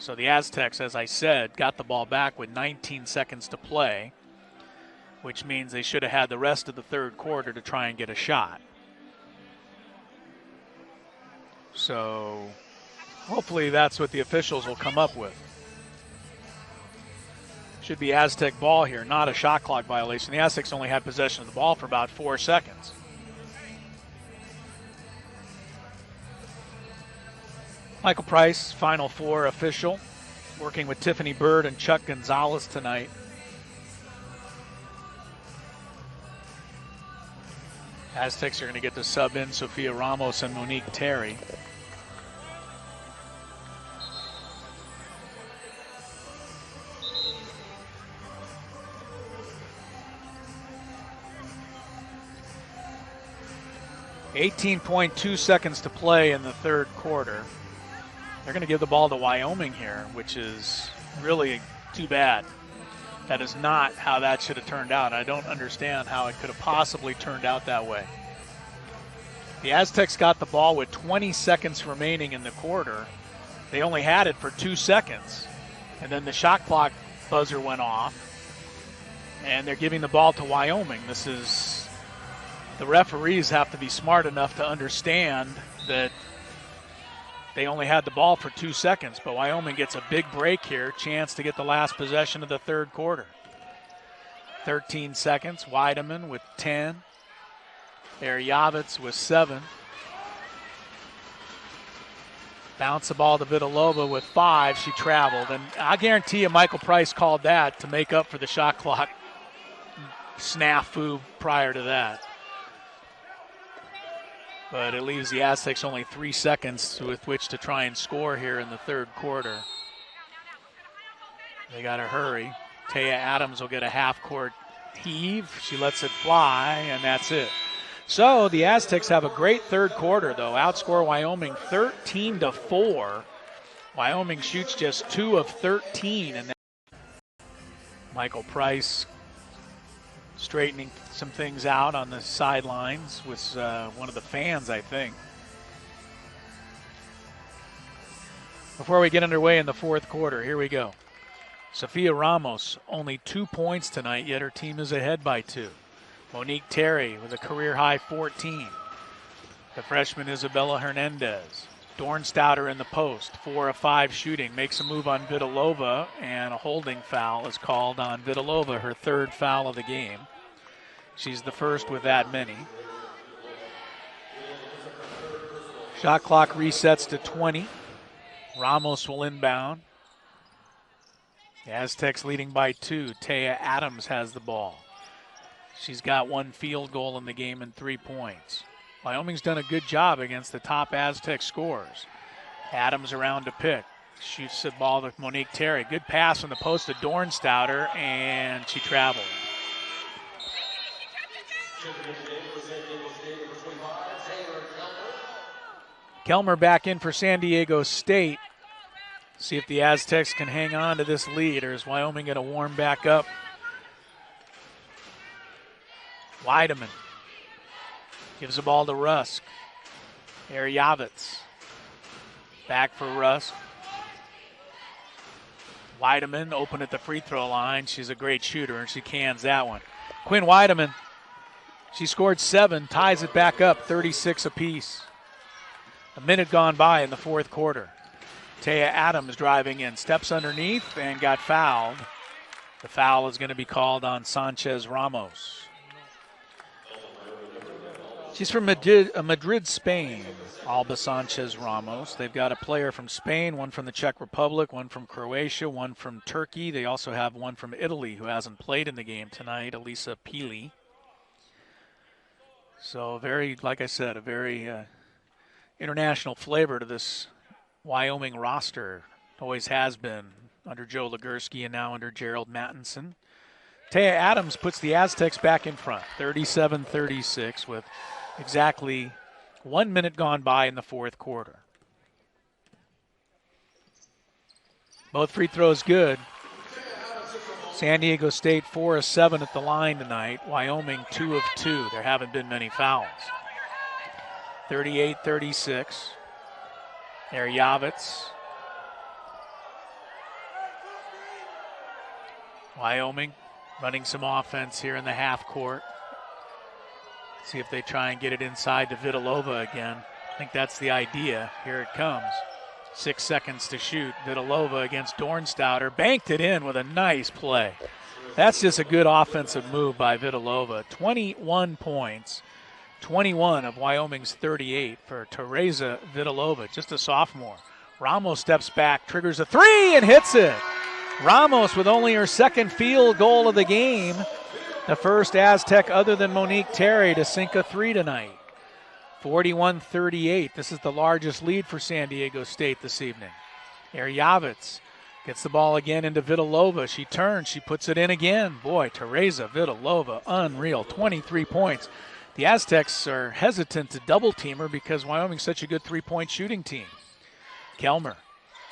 So the Aztecs, as I said, got the ball back with 19 seconds to play, which means they should have had the rest of the third quarter to try and get a shot. So hopefully that's what the officials will come up with. Should be Aztec ball here, not a shot clock violation. The Aztecs only had possession of the ball for about 4 seconds. Michael Price, Final Four official, working with Tiffany Bird and Chuck Gonzalez tonight. Aztecs are going to get to sub in Sophia Ramos and Monique Terry. .2 seconds to play in the third quarter. They're going to give the ball to Wyoming here, which is really too bad. That is not how that should have turned out. I don't understand how it could have possibly turned out that way. The Aztecs got the ball with 20 seconds remaining in the quarter. They only had it for 2 seconds. And then the shot clock buzzer went off. And they're giving the ball to Wyoming. The referees have to be smart enough to understand that they only had the ball for 2 seconds, but Wyoming gets a big break here, chance to get the last possession of the third quarter. 13 seconds, Weideman with 10, Eryavitz with 7. Bounce the ball to Vitulova with 5, she traveled, and I guarantee you Michael Price called that to make up for the shot clock snafu prior to that. But it leaves the Aztecs only 3 seconds with which to try and score here in the third quarter. They got to hurry. Taya Adams will get a half-court heave. She lets it fly, and that's it. So the Aztecs have a great third quarter, though. Outscore Wyoming 13-4. Wyoming shoots just 2 of 13. And Michael Price straightening some things out on the sidelines with one of the fans, I think. Before we get underway in the fourth quarter, here we go. Sophia Ramos, only 2 points tonight, yet her team is ahead by 2. Monique Terry with a career-high 14. The freshman Isabella Hernandez. Dornstouter in the post, 4 of 5 shooting, makes a move on Vitulova, and a holding foul is called on Vitulova, her 3rd foul of the game. She's the first with that many. Shot clock resets to 20. Ramos will inbound. The Aztecs leading by 2. Taya Adams has the ball. She's got 1 field goal in the game and 3 points. Wyoming's done a good job against the top Aztec scorers. Adams around to pick. Shoots the ball to Monique Terry. Good pass from the post to Dornstouter, and she traveled. Kelmer back in for San Diego State. See if the Aztecs can hang on to this lead, or is Wyoming going to warm back up? Weideman gives the ball to Rusk. Eryavitz back for Rusk. Weideman open at the free throw line. She's a great shooter, and she cans that one. Quinn Weideman, she scored 7, ties it back up, 36 apiece. A minute gone by in the fourth quarter. Taya Adams driving in, steps underneath and got fouled. The foul is going to be called on Sanchez Ramos. She's from Madrid, Spain, Alba Sanchez Ramos. They've got a player from Spain, one from the Czech Republic, one from Croatia, one from Turkey. They also have one from Italy who hasn't played in the game tonight, Elisa Pili. So like I said, a very international flavor to this Wyoming roster. Always has been under Joe Legursky and now under Gerald Mattinson. Taya Adams puts the Aztecs back in front, 37-36, with exactly 1 minute gone by in the fourth quarter. Both free throws good. San Diego State 4 of 7 at the line tonight. Wyoming 2 of 2. There haven't been many fouls. 38-36. Eryavitz. Wyoming running some offense here in the half court. See if they try and get it inside to Vitulova again. I think that's the idea. Here it comes. 6 seconds to shoot. Vitulova against Dornstouter. Banked it in with a nice play. That's just a good offensive move by Vitulova. 21 points. 21 of Wyoming's 38 for Tereza Vitulova, just a sophomore. Ramos steps back, triggers a 3, and hits it. Ramos with only her second field goal of the game. The first Aztec other than Monique Terry to sink a 3 tonight. 41-38. This is the largest lead for San Diego State this evening. Eryavitz gets the ball again into Vitulova. She turns, she puts it in again. Boy, Tereza Vitulova, unreal. 23 points. The Aztecs are hesitant to double team her because Wyoming's such a good three-point shooting team. Kelmer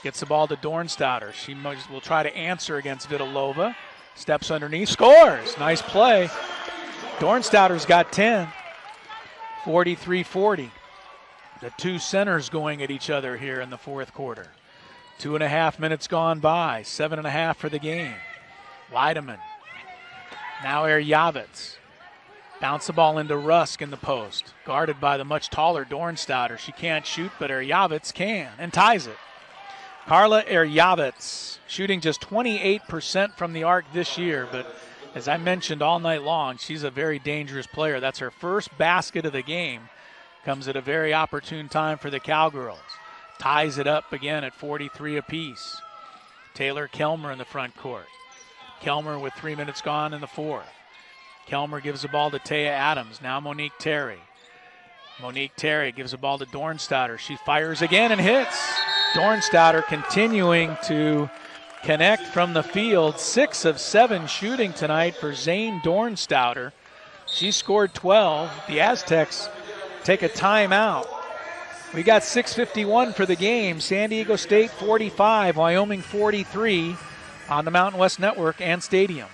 gets the ball to Dornstouter. She will try to answer against Vitulova. Steps underneath, scores. Nice play. Dornstouter's got 10. 43-40. The two centers going at each other here in the fourth quarter. 2.5 minutes gone by. 7.5 for the game. Weideman. Now Eryavitz. Bounce the ball into Rusk in the post. Guarded by the much taller Dornstouter. She can't shoot, but Eryavitz can and ties it. Carla Eryavitz shooting just 28% from the arc this year, but as I mentioned all night long, she's a very dangerous player. That's her first basket of the game. Comes at a very opportune time for the Cowgirls. Ties it up again at 43 apiece. Taylor Kelmer in the front court. Kelmer with 3 minutes gone in the fourth. Kelmer gives the ball to Taya Adams. Now Monique Terry. Monique Terry gives the ball to Dornstouter. She fires again and hits. Dornstouter continuing to connect from the field. 6 of 7 shooting tonight for Zane Dornstouter. She scored 12. The Aztecs take a timeout. We got 6:51 for the game. San Diego State 45, Wyoming 43 on the Mountain West Network and Stadium.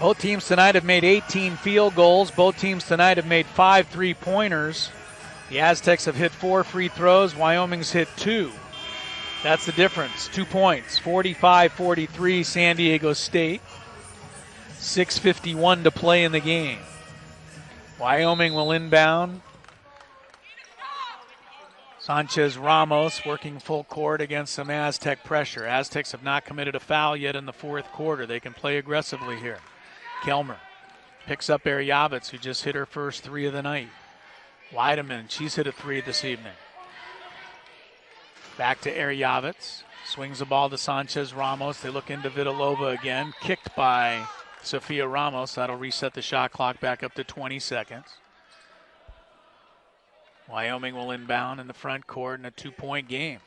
Both teams tonight have made 18 field goals. Both teams tonight have made 5 3-pointers. The Aztecs have hit 4 free throws. Wyoming's hit 2. That's the difference. 2 points. 45-43 San Diego State. 6:51 to play in the game. Wyoming will inbound. Sanchez Ramos working full court against some Aztec pressure. Aztecs have not committed a foul yet in the fourth quarter. They can play aggressively here. Kelmer picks up Ariavitz, who just hit her first 3 of the night. Weideman, she's hit a 3 this evening. Back to Ariavitz. Swings the ball to Sanchez Ramos. They look into Vitulova again. Kicked by Sofia Ramos. That'll reset the shot clock back up to 20 seconds. Wyoming will inbound in the front court in a 2-point game.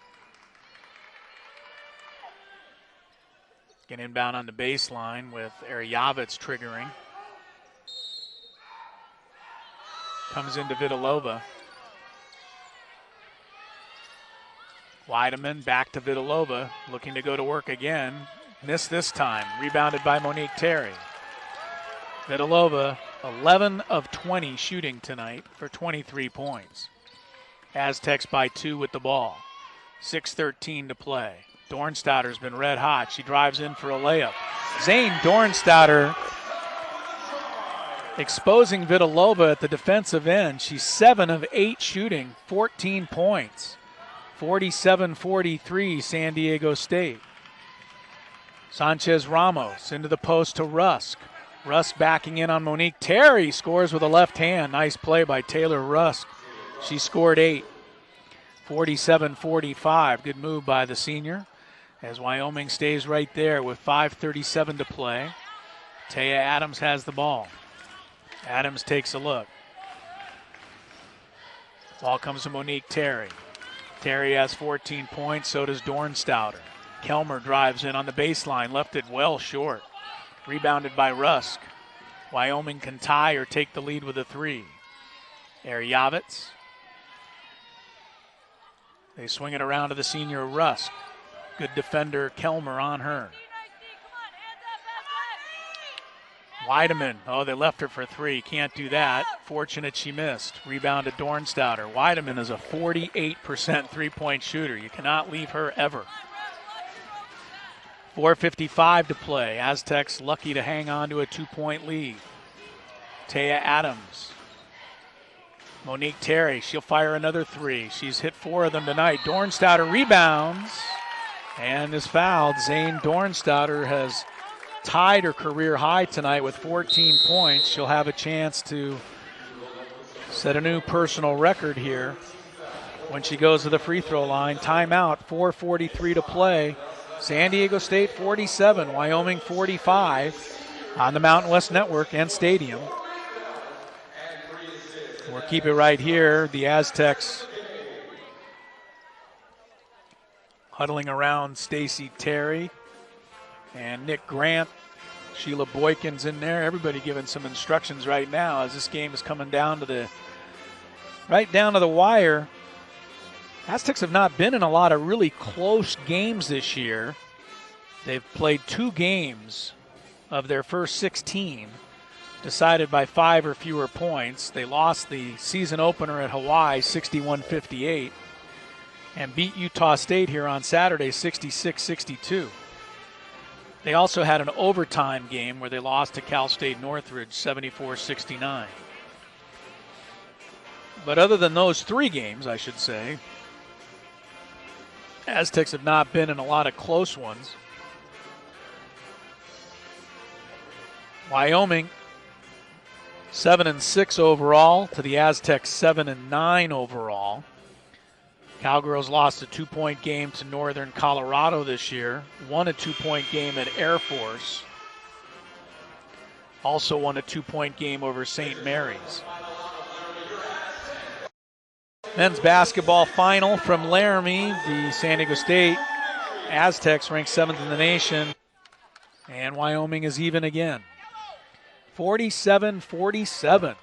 Get inbound on the baseline with Ariavitz triggering. Comes into Vitulova. Weideman back to Vitulova, looking to go to work again. Missed this time. Rebounded by Monique Terry. Vitulova, 11 of 20 shooting tonight for 23 points. Aztecs by 2 with the ball. 6:13 to play. Dornstadter's been red hot. She drives in for a layup. Zane Dornstadter exposing Vitulova at the defensive end. She's 7 of 8 shooting, 14 points. 47-43 San Diego State. Sanchez Ramos into the post to Rusk. Rusk backing in on Monique Terry. Scores with a left hand. Nice play by Taylor Rusk. She scored 8. 47-45. Good move by the senior as Wyoming stays right there with 5:37 to play. Taya Adams has the ball. Adams takes a look. Ball comes to Monique Terry. Terry has 14 points, so does Dornstadter. Kelmer drives in on the baseline, left it well short. Rebounded by Rusk. Wyoming can tie or take the lead with a 3. Ariavitz. They swing it around to the senior Rusk. Good defender Kelmer on her. Weideman, oh, they left her for 3. Can't do that. Fortunate she missed. Rebounded Dornstadter. Weideman is a 48% three-point shooter. You cannot leave her ever. 4:55 to play. Aztecs lucky to hang on to a 2-point lead. Taya Adams. Monique Terry, she'll fire another 3. She's hit 4 of them tonight. Dornstadter rebounds and is fouled. Zane Dornstadter has tied her career high tonight with 14 points. She'll have a chance to set a new personal record here when she goes to the free throw line. Timeout, 4:43 to play. San Diego State 47, Wyoming 45 on the Mountain West Network and Stadium. We'll keep it right here. The Aztecs huddling around Stacy Terry and Nick Grant. Sheila Boykin's in there. Everybody giving some instructions right now as this game is coming down to the wire. Aztecs have not been in a lot of really close games this year. They've played 2 games of their first 16, decided by 5 or fewer points. They lost the season opener at Hawaii 61-58 and beat Utah State here on Saturday 66-62. They also had an overtime game where they lost to Cal State Northridge 74-69. But other than those 3 games, I should say, Aztecs have not been in a lot of close ones. Wyoming 7-6 overall to the Aztecs 7-9 overall. Cowgirls lost a 2-point game to Northern Colorado this year. Won a 2-point game at Air Force. Also won a 2-point game over St. Mary's. Men's basketball final from Laramie. The San Diego State Aztecs ranked 7th in the nation. And Wyoming is even again. 47-47.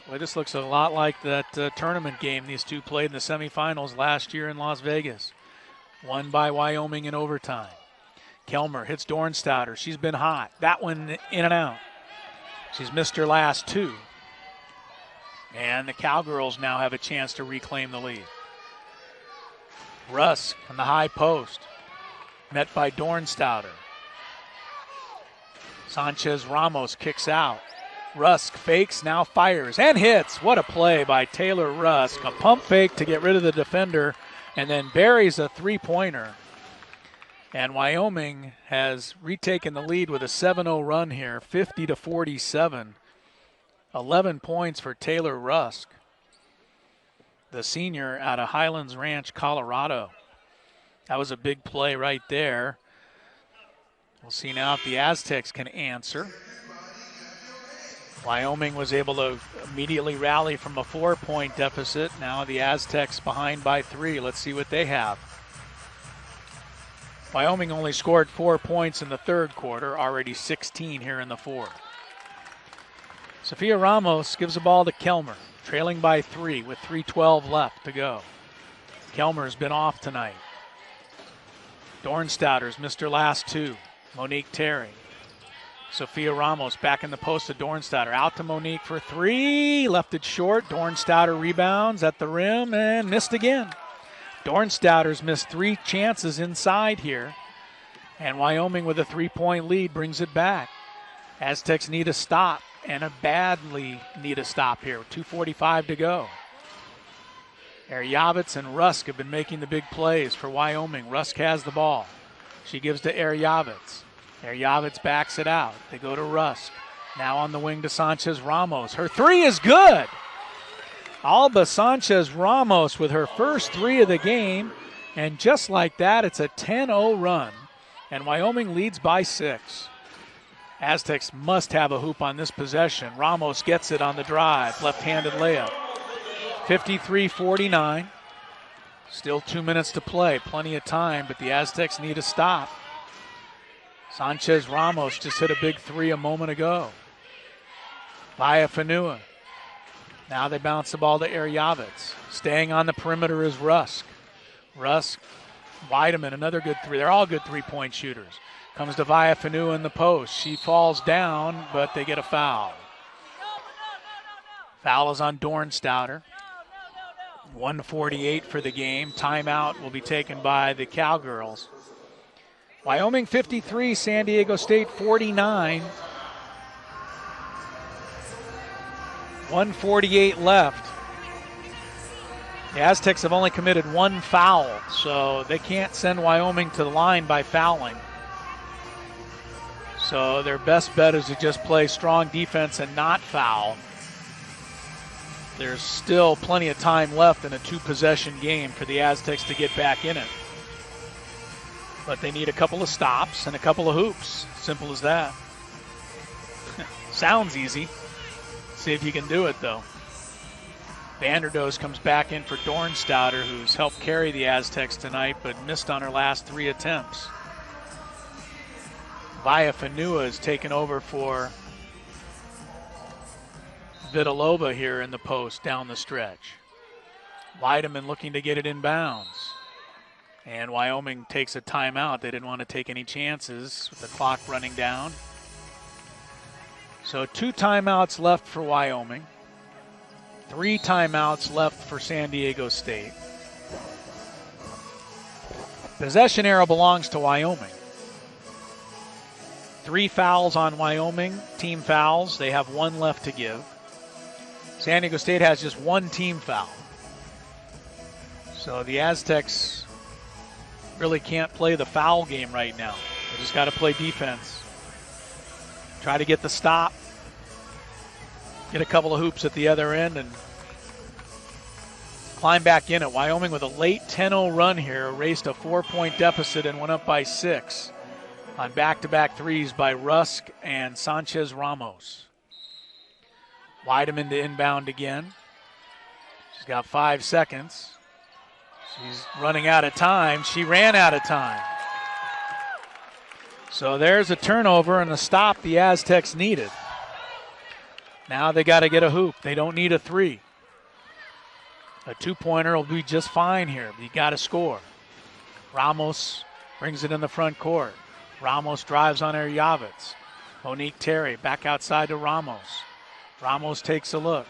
Boy, this looks a lot like that tournament game these two played in the semifinals last year in Las Vegas. Won by Wyoming in overtime. Kelmer hits Dornstadter. She's been hot. That one in and out. She's missed her last two. And the Cowgirls now have a chance to reclaim the lead. Rusk on the high post, met by Dornstouter. Sanchez Ramos kicks out. Rusk fakes, now fires, and hits. What a play by Taylor Rusk. A pump fake to get rid of the defender, and then buries a three-pointer. And Wyoming has retaken the lead with a 7-0 run here, 50-47. 11 points for Taylor Rusk, the senior out of Highlands Ranch, Colorado. That was a big play right there. We'll see now if the Aztecs can answer. Wyoming was able to immediately rally from a 4-point deficit. Now the Aztecs behind by 3. Let's see what they have. Wyoming only scored 4 points in the third quarter, already 16 here in the fourth. Sophia Ramos gives the ball to Kelmer, trailing by 3 with 3:12 left to go. Kelmer's been off tonight. Dornstouter's missed her last 2. Monique Terry. Sophia Ramos back in the post to Dornstouter. Out to Monique for 3. Left it short. Dornstouter rebounds at the rim and missed again. Dornstouter's missed 3 chances inside here. And Wyoming with a 3-point lead brings it back. Aztecs need a stop, and a badly need a stop here. 2:45 to go. Eryavitz and Rusk have been making the big plays for Wyoming. Rusk has the ball. She gives to Eryavitz. Eryavitz backs it out. They go to Rusk. Now on the wing to Sanchez Ramos. Her 3 is good. Alba Sanchez Ramos with her first 3 of the game. And just like that, it's a 10-0 run. And Wyoming leads by 6. Aztecs must have a hoop on this possession. Ramos gets it on the drive. Left-handed layup. 53-49. Still 2 minutes to play. Plenty of time, but the Aztecs need a stop. Sanchez Ramos just hit a big 3 a moment ago. Via Fanua. Now they bounce the ball to Eryavitz. Staying on the perimeter is Rusk. Rusk, Weideman, another good 3. They're all good 3-point shooters. Comes to Via Fanua in the post. She falls down, but they get a foul. Foul is on Dornstouter. 1:48 for the game. Timeout will be taken by the Cowgirls. Wyoming 53, San Diego State 49. 1:48 left. The Aztecs have only committed 1 foul, so they can't send Wyoming to the line by fouling. So their best bet is to just play strong defense and not foul. There's still plenty of time left in a 2-possession game for the Aztecs to get back in it. But they need a couple of stops and a couple of hoops. Simple as that. Sounds easy. See if you can do it, though. Vanderdoes comes back in for Dornstouter, who's helped carry the Aztecs tonight, but missed on her last 3 attempts. Via Fanua is taken over for Vitulova here in the post down the stretch. Weideman looking to get it inbounds. And Wyoming takes a timeout. They didn't want to take any chances with the clock running down. So 2 timeouts left for Wyoming. 3 timeouts left for San Diego State. Possession arrow belongs to Wyoming. 3 fouls on Wyoming, team fouls. They have 1 left to give. San Diego State has just 1 team foul. So the Aztecs really can't play the foul game right now. They just got to play defense. Try to get the stop. Get a couple of hoops at the other end and climb back in it. Wyoming with a late 10-0 run here, erased a 4-point deficit and went up by 6 on back-to-back threes by Rusk and Sanchez Ramos. Weideman to inbound again. She's got 5 seconds. She's running out of time. She ran out of time. So there's a turnover and a stop the Aztecs needed. Now they got to get a hoop. They don't need a 3. A 2-pointer will be just fine here. You got to score. Ramos brings it in the front court. Ramos drives on Eryavitz. Monique Terry back outside to Ramos. Ramos takes a look.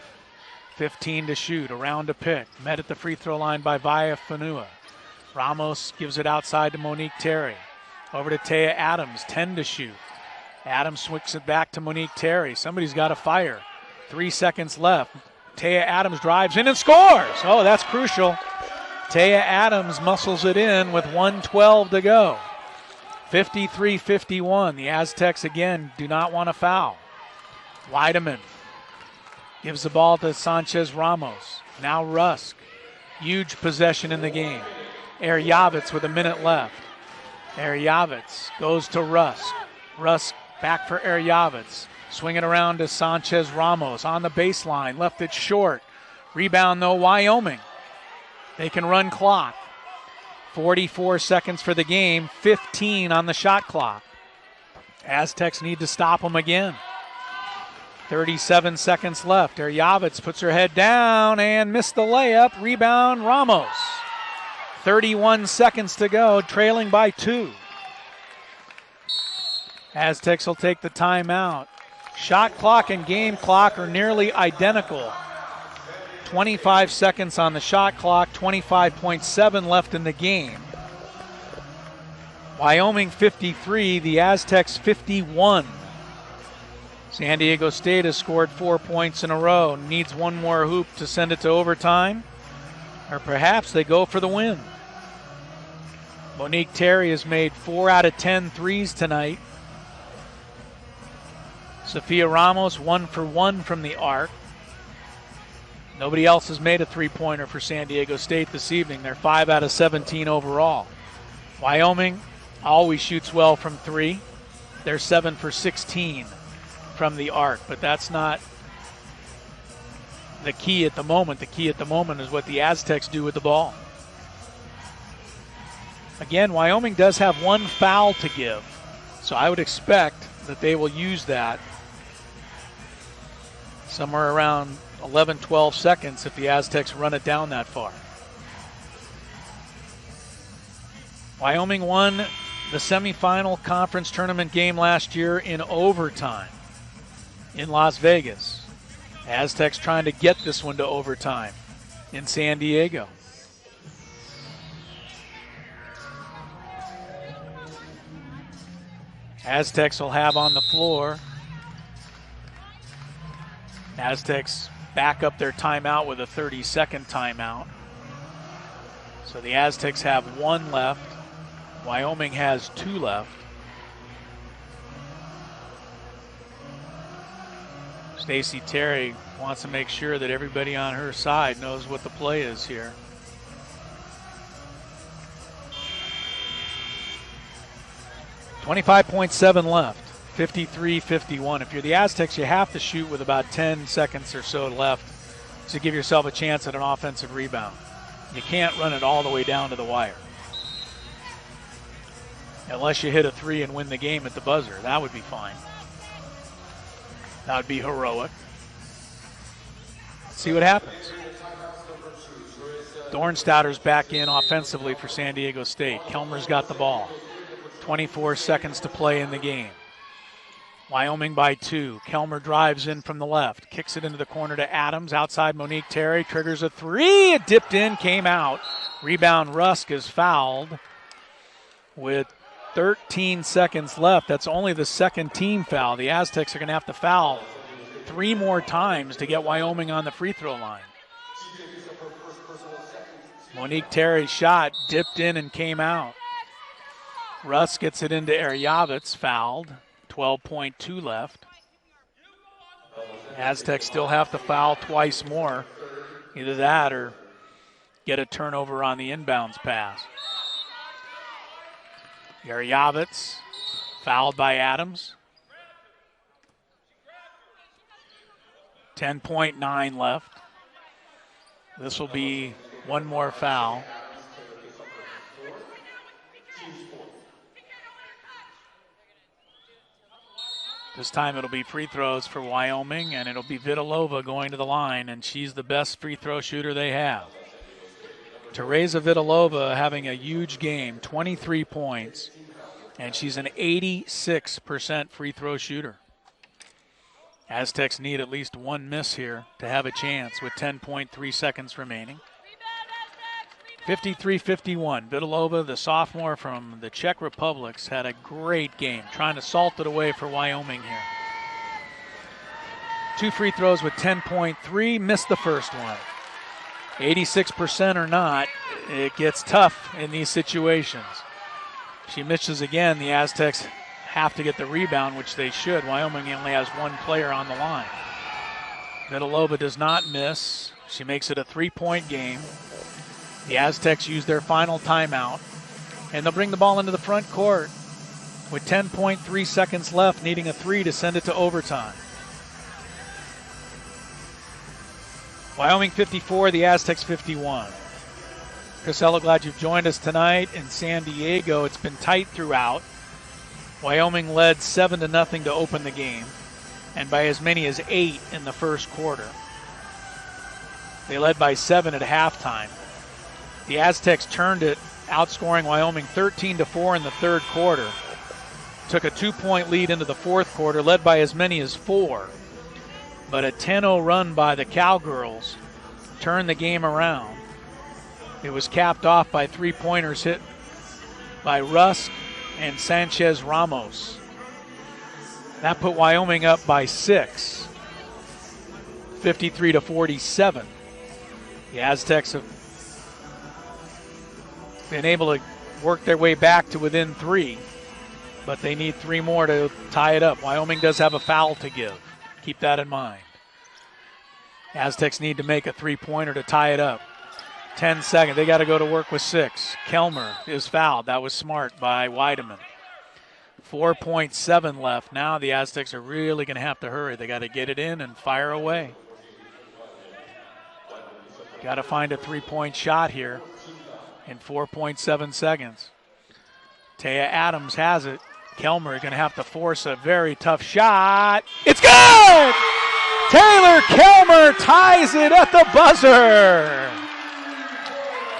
15 to shoot, around to pick. Met at the free throw line by Vaya Fanua. Ramos gives it outside to Monique Terry. Over to Taya Adams, 10 to shoot. Adams swings it back to Monique Terry. Somebody's got to fire. 3 seconds left. Taya Adams drives in and scores. Oh, that's crucial. Taya Adams muscles it in with 1:12 to go. 53-51. The Aztecs again do not want to foul. Weideman gives the ball to Sanchez Ramos. Now Rusk. Huge possession in the game. Erjavec with a minute left. Erjavec goes to Rusk. Rusk back for Erjavec. Swing it around to Sanchez Ramos on the baseline. Left it short. Rebound though, Wyoming. They can run clock. 44 seconds for the game. 15 on the shot clock. Aztecs need to stop them again. 37 seconds left. Erjavec puts her head down and missed the layup. Rebound, Ramos. 31 seconds to go, trailing by 2. Aztecs will take the timeout. Shot clock and game clock are nearly identical. 25 seconds on the shot clock, 25.7 left in the game. Wyoming 53, the Aztecs 51. San Diego State has scored 4 points in a row, needs one more hoop to send it to overtime, or perhaps they go for the win. Monique Terry has made 4 out of 10 threes tonight. Sophia Ramos 1 for 1 from the arc. Nobody else has made a three-pointer for San Diego State this evening. They're 5 out of 17 overall. Wyoming always shoots well from 3. They're 7 for 16 from the arc, but that's not the key at the moment. The key at the moment is what the Aztecs do with the ball. Again, Wyoming does have 1 foul to give, so I would expect that they will use that somewhere around 11, 12 seconds if the Aztecs run it down that far. Wyoming won the semifinal conference tournament game last year in overtime in Las Vegas. Aztecs trying to get this one to overtime in San Diego. Aztecs will have on the floor. Aztecs back up their timeout with a 30-second timeout. So the Aztecs have 1 left. Wyoming has 2 left. Stacey Terry wants to make sure that everybody on her side knows what the play is here. .7 left, 53-51. If you're the Aztecs, you have to shoot with about 10 seconds or so left to give yourself a chance at an offensive rebound. You can't run it all the way down to the wire. Unless you hit a 3 and win the game at the buzzer. That would be fine. That would be heroic. Let's see what happens. Dornstadter's back in offensively for San Diego State. Kelmer's got the ball. 24 seconds to play in the game. Wyoming by 2. Kelmer drives in from the left. Kicks it into the corner to Adams. Outside Monique Terry. Triggers a 3. It dipped in, came out. Rebound, Rusk is fouled with 13 seconds left. That's only the second team foul. The Aztecs are going to have to foul 3 more times to get Wyoming on the free throw line. Monique Terry's shot dipped in and came out. Russ gets it into Erjavec, fouled. 12.2 left. Aztecs still have to foul twice more. Either that or get a turnover on the inbounds pass. Erjavec fouled by Adams. 10.9 left. This will be 1 more foul. This time it'll be free throws for Wyoming, and it'll be Vitulova going to the line, and she's the best free throw shooter they have. Tereza Vitulova having a huge game, 23 points, and she's an 86% free throw shooter. Aztecs need at least one miss here to have a chance with 10.3 seconds remaining. 53-51. Vitulova, the sophomore from the Czech Republic, had a great game, trying to salt it away for Wyoming here. 2 free throws with 10.3, missed the first one. 86% or not, it gets tough in these situations. She misses again, the Aztecs have to get the rebound, which they should. Wyoming only has one player on the line. Vitulova does not miss. She makes it a 3-point game. The Aztecs use their final timeout, and they'll bring the ball into the front court with 10.3 seconds left, needing a 3 to send it to overtime. Wyoming 54, the Aztecs 51. Chrisella, glad you've joined us tonight in San Diego. It's been tight throughout. Wyoming led 7-0 to open the game, and by as many as 8 in the first quarter. They led by 7 at halftime. The Aztecs turned it, outscoring Wyoming 13-4 in the third quarter. Took a 2-point lead into the fourth quarter, led by as many as 4. But a 10-0 run by the Cowgirls turned the game around. It was capped off by 3-pointers hit by Rusk and Sanchez Ramos. That put Wyoming up by 6, 53-47. The Aztecs have been able to work their way back to within 3, but they need 3 more to tie it up. Wyoming does have a foul to give. Keep that in mind. Aztecs need to make a 3-pointer to tie it up. 10 seconds. They got to go to work with 6. Kelmer is fouled. That was smart by Weideman. 4.7 left. Now the Aztecs are really going to have to hurry. They got to get it in and fire away. Got to find a 3-point shot here in 4.7 seconds. Taya Adams has it. Kelmer going to have to force a very tough shot. It's good! Taylor Kelmer ties it at the buzzer.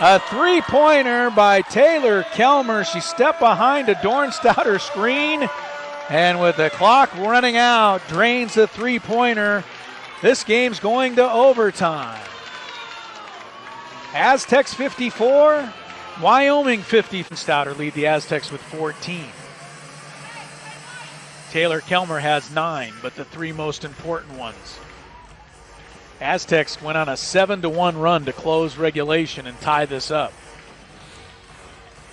A 3-pointer by Taylor Kelmer. She stepped behind a Dornstadter screen, and with the clock running out, drains the 3-pointer. This game's going to overtime. Aztecs 54, Wyoming 50. Stouter lead the Aztecs with 14. Taylor Kelmer has 9, but the 3 most important ones. Aztecs went on a 7-1 run to close regulation and tie this up.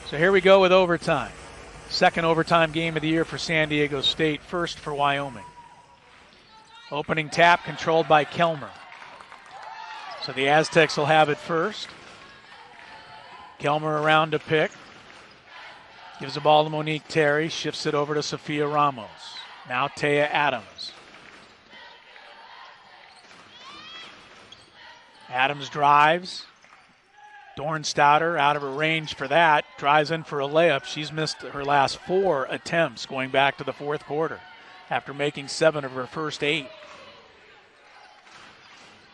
So here we go with overtime. Second overtime game of the year for San Diego State, first for Wyoming. Opening tap controlled by Kelmer. So the Aztecs will have it first. Kelmer around to pick. Gives the ball to Monique Terry, shifts it over to Sophia Ramos. Now Taya Adams. Adams drives. Dornstadter out of her range for that. Drives in for a layup. She's missed her last 4 attempts going back to the fourth quarter after making 7 of her first 8.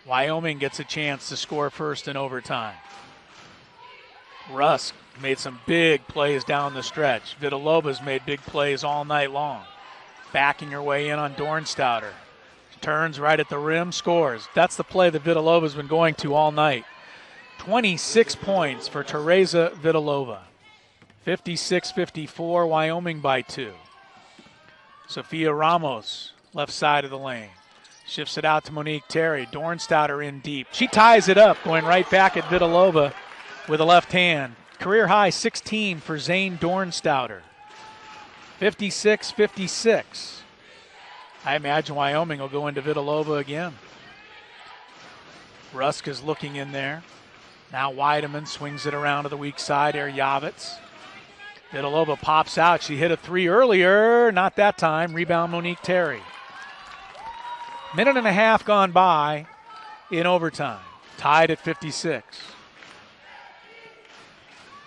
Wyoming gets a chance to score first in overtime. Rusk made some big plays down the stretch. Vitulova's made big plays all night long. Backing her way in on Dornstadter. Turns right at the rim, scores. That's the play that Vitulova's been going to all night. 26 points for Tereza Vitulova. 56-54, Wyoming by 2. Sophia Ramos, left side of the lane. Shifts it out to Monique Terry. Dornstadter in deep. She ties it up, going right back at Vitulova with a left hand. Career high 16 for Zane Dornstadter. 56-56. I imagine Wyoming will go into Vitulova again. Rusk is looking in there. Now Weideman swings it around to the weak side. Erjavitz. Vitulova pops out. She hit a 3 earlier. Not that time. Rebound Monique Terry. Minute and a half gone by in overtime. Tied at 56.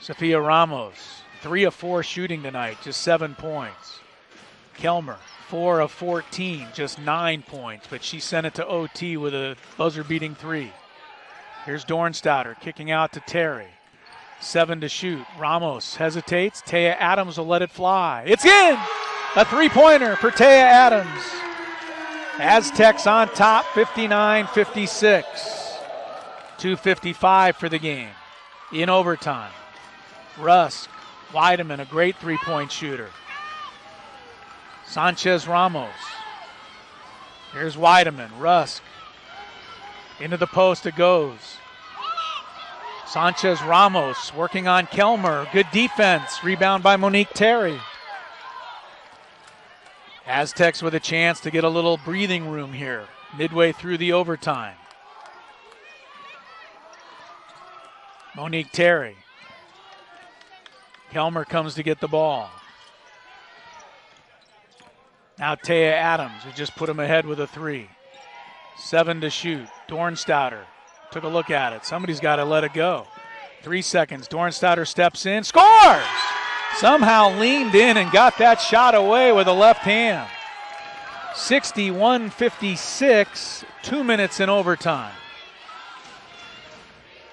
Sophia Ramos, 3 of 4 shooting tonight, just 7 points. Kelmer, 4 of 14, just 9 points, but she sent it to OT with a buzzer-beating 3. Here's Dornstadter kicking out to Terry. 7 to shoot. Ramos hesitates. Taya Adams will let it fly. It's in! A 3-pointer for Taya Adams. Aztecs on top, 59-56. 2:55 for the game. In overtime. Rusk, Weideman, a great three-point shooter. Sanchez Ramos. Here's Weideman, Rusk. Into the post it goes. Sanchez Ramos working on Kelmer. Good defense. Rebound by Monique Terry. Aztecs with a chance to get a little breathing room here midway through the overtime. Monique Terry. Kelmer comes to get the ball. Now Taya Adams, who just put him ahead with a three. 7 to shoot. Dornstadter took a look at it. Somebody's got to let it go. 3 seconds. Dornstadter steps in, scores! Somehow leaned in and got that shot away with a left hand. 61-56, 2 minutes in overtime.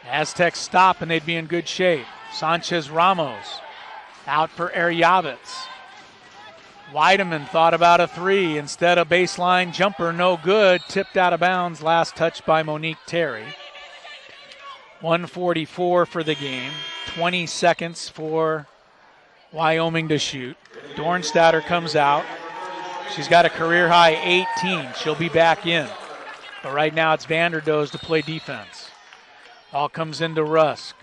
Aztecs stop and they'd be in good shape. Sanchez Ramos out for Eryavitz. Weideman thought about a three. Instead, a baseline jumper, no good. Tipped out of bounds, last touch by Monique Terry. 1:44 for the game. 20 seconds for Wyoming to shoot. Dornstadter comes out. She's got a career-high 18. She'll be back in. But right now it's Vanderdoes to play defense. Ball comes into Rusk.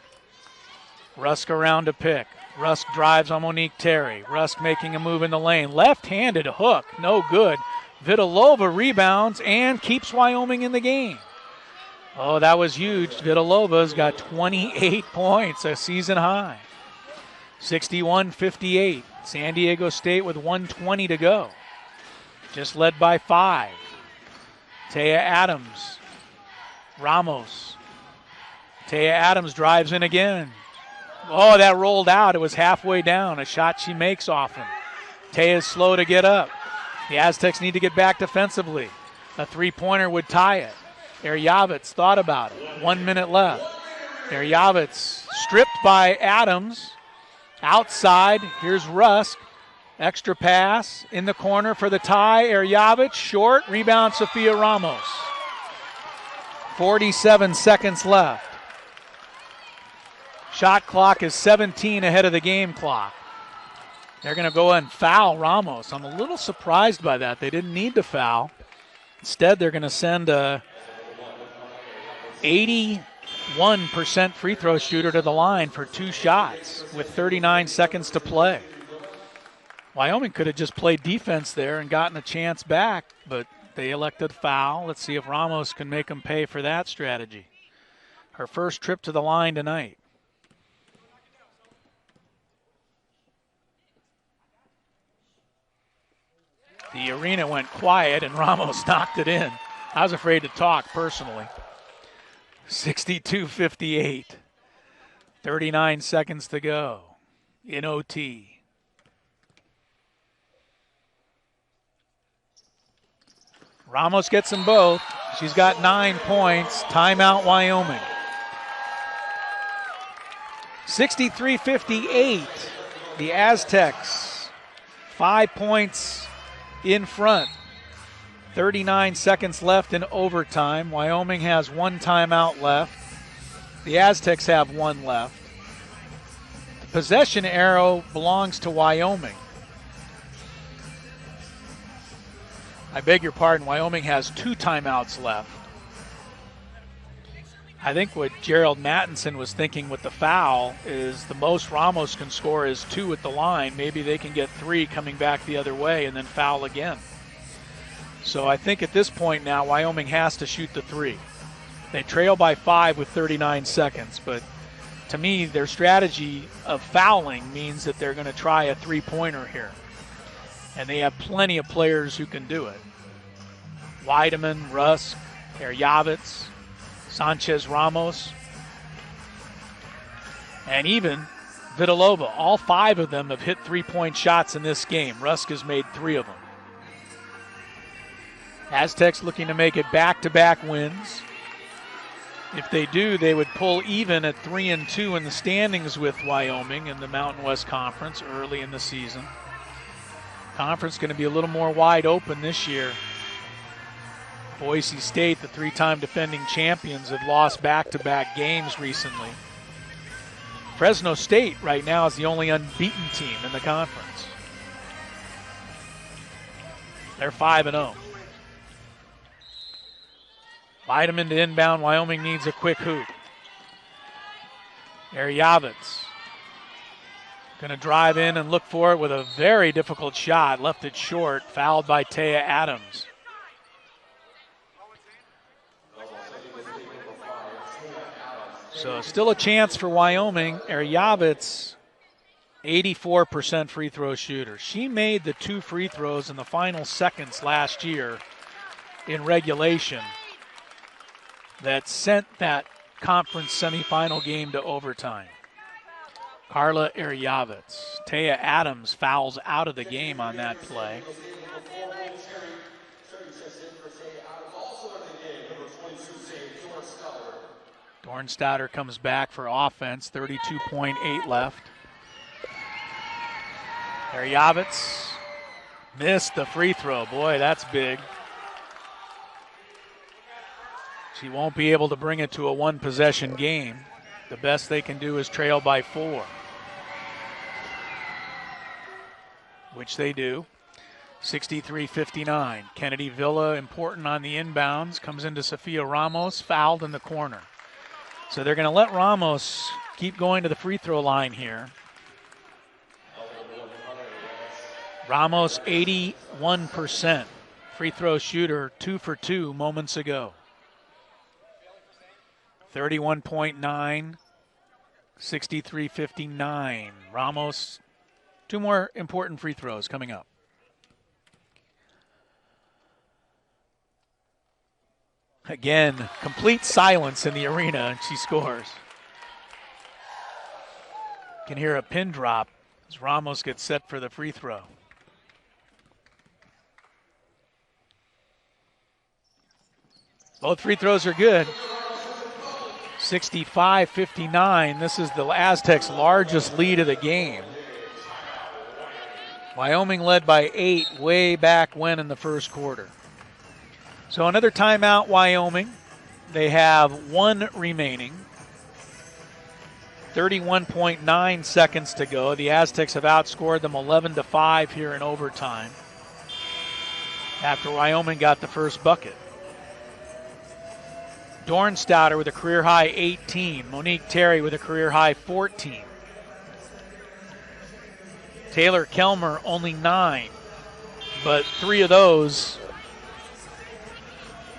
Rusk around to pick. Rusk drives on Monique Terry. Rusk making a move in the lane. Left-handed hook, no good. Vitulova rebounds and keeps Wyoming in the game. Oh, that was huge. Vitulova's got 28 points, a season high. 61-58. San Diego State with 1:20 to go. Just led by 5. Taya Adams. Ramos. Taya Adams drives in again. Oh, that rolled out. It was halfway down. A shot she makes often. Taya's slow to get up. The Aztecs need to get back defensively. A three-pointer would tie it. Eryavitz thought about it. 1 minute left. Eryavitz stripped by Adams. Outside, here's Rusk. Extra pass in the corner for the tie. Eryavitz short. Rebound Sophia Ramos. 47 seconds left. Shot clock is 17 ahead of the game clock. They're going to go and foul Ramos. I'm a little surprised by that. They didn't need to foul. Instead, they're going to send a 81% free throw shooter to the line for 2 shots with 39 seconds to play. Wyoming could have just played defense there and gotten a chance back, but they elected foul. Let's see if Ramos can make them pay for that strategy. Her first trip to the line tonight. The arena went quiet and Ramos knocked it in. I was afraid to talk personally. 62-58. 39 seconds to go in OT. Ramos gets them both. She's got 9 points. Timeout Wyoming. 63-58. The Aztecs 5 points in front. 39 seconds left in overtime. Wyoming has 1 timeout left. The Aztecs have 1 left. The possession arrow belongs to Wyoming. I beg your pardon, Wyoming has 2 timeouts left. I think what Gerald Mattinson was thinking with the foul is the most Ramos can score is 2 at the line. Maybe they can get 3 coming back the other way and then foul again. So I think at this point now, Wyoming has to shoot the 3. They trail by 5 with 39 seconds, but to me, their strategy of fouling means that they're going to try a 3-pointer here. And they have plenty of players who can do it. Weideman, Rusk, Eryavitz, Sanchez Ramos, and even Vitulova. All 5 of them have hit 3-point shots in this game. Rusk has made 3 of them. Aztecs looking to make it back-to-back wins. If they do, they would pull even at 3-2 in the standings with Wyoming in the Mountain West Conference early in the season. Conference going to be a little more wide open this year. Boise State, the three-time defending champions, have lost back-to-back games recently. Fresno State right now is the only unbeaten team in the conference. They're 5-0. Vitamin to inbound. Wyoming needs a quick hoop. Eryavitz going to drive in and look for it with a very difficult shot. Left it short. Fouled by Taya Adams. So still a chance for Wyoming. Eryavitz, 84% free throw shooter. She made the 2 free throws in the final seconds last year in regulation that sent that conference semifinal game to overtime. Carla Eryavitz. Taya Adams fouls out of the game on that play. Dornstadter comes back for offense, 32.8 left. Eryavitz missed the free throw. Boy, that's big. She won't be able to bring it to a one-possession game. The best they can do is trail by 4, which they do. 63-59. Kennedy Villa, important on the inbounds, comes into Sofia Ramos, fouled in the corner. So they're going to let Ramos keep going to the free throw line here. Ramos, 81% free throw shooter, 2 for 2 moments ago. 31.9, 63-59. Ramos, 2 more important free throws coming up. Again, complete silence in the arena, and she scores. You can hear a pin drop as Ramos gets set for the free throw. Both free throws are good. 65-59. This is the Aztecs' largest lead of the game. Wyoming led by 8 way back when in the first quarter. So another timeout, Wyoming. They have 1 remaining. 31.9 seconds to go. The Aztecs have outscored them 11-5 here in overtime after Wyoming got the first bucket. Dornstadter with a career-high 18. Monique Terry with a career-high 14. Taylor Kelmer only 9, but 3 of those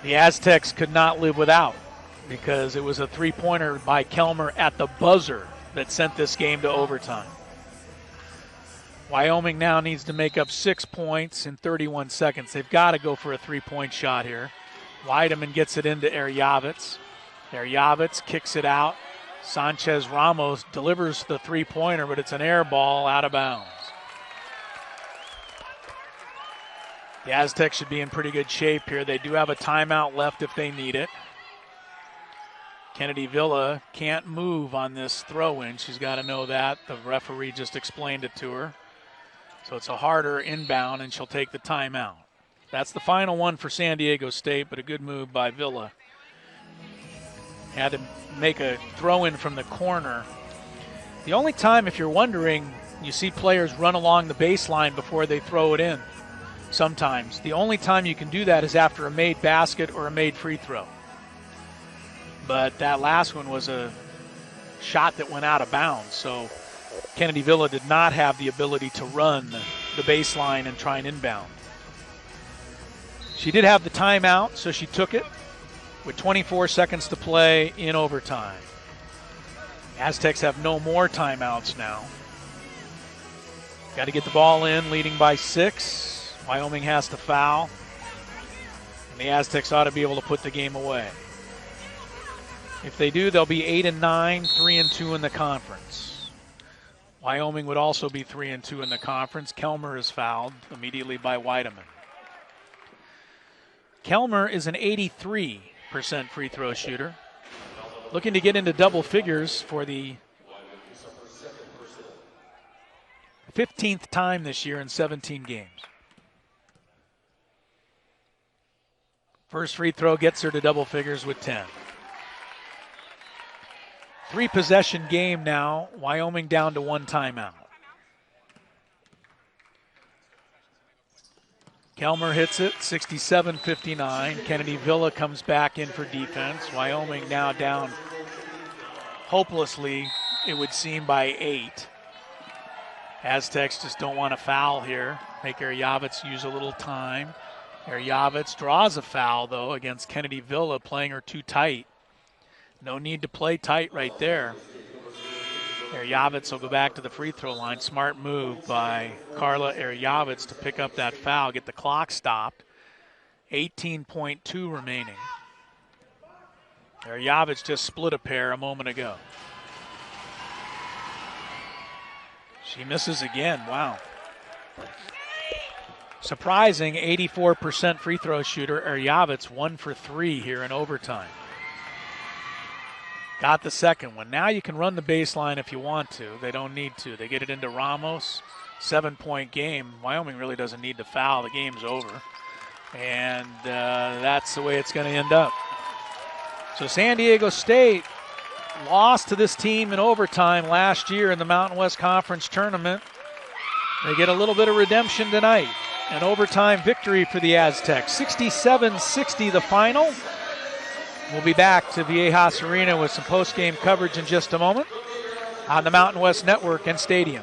the Aztecs could not live without because it was a three-pointer by Kelmer at the buzzer that sent this game to overtime. Wyoming now needs to make up 6 points in 31 seconds. They've got to go for a 3-point shot here. Weideman gets it into Eryavitz. Eryavitz kicks it out. Sanchez Ramos delivers the 3-pointer, but it's an air ball out of bounds. The Aztecs should be in pretty good shape here. They do have a timeout left if they need it. Kennedy Villa can't move on this throw-in. She's got to know that. The referee just explained it to her. So it's a harder inbound, and she'll take the timeout. That's the final one for San Diego State, but a good move by Villa. Had to make a throw-in from the corner. The only time, if you're wondering, you see players run along the baseline before they throw it in. Sometimes. The only time you can do that is after a made basket or a made free throw. But that last one was a shot that went out of bounds. So Kennedy Villa did not have the ability to run the baseline and try and inbound. She did have the timeout, so she took it with 24 seconds to play in overtime. Aztecs have no more timeouts now. Got to get the ball in, leading by 6. Wyoming has to foul. And the Aztecs ought to be able to put the game away. If they do, they'll be 8-9, 3-2 in the conference. Wyoming would also be 3-2 in the conference. Kelmer is fouled immediately by Weideman. Kelmer is an 83% free throw shooter. Looking to get into double figures for the 15th time this year in 17 games. First free throw gets her to double figures with 10. 3-possession game now. Wyoming down to 1 timeout. Kelmer hits it, 67-59. Kennedy Villa comes back in for defense. Wyoming now down hopelessly, it would seem, by 8. Aztecs just don't want to foul here. Make Erjavec use a little time. Erjavec draws a foul, though, against Kennedy Villa, playing her too tight. No need to play tight right there. Erjavec will go back to the free throw line. Smart move by Carla Erjavec to pick up that foul, get the clock stopped. 18.2 remaining. Erjavec just split a pair a moment ago. She misses again. Wow. Surprising 84% free throw shooter. Erjavec 1 for 3 here in overtime. Got the second one. Now you can run the baseline if you want to. They don't need to. They get it into Ramos. 7-point game. Wyoming really doesn't need to foul. The game's over. And that's the way it's going to end up. So San Diego State lost to this team in overtime last year in the Mountain West Conference Tournament. They get a little bit of redemption tonight. An overtime victory for the Aztecs. 67-60 the final. We'll be back to Viejas Arena with some post-game coverage in just a moment on the Mountain West Network and Stadium.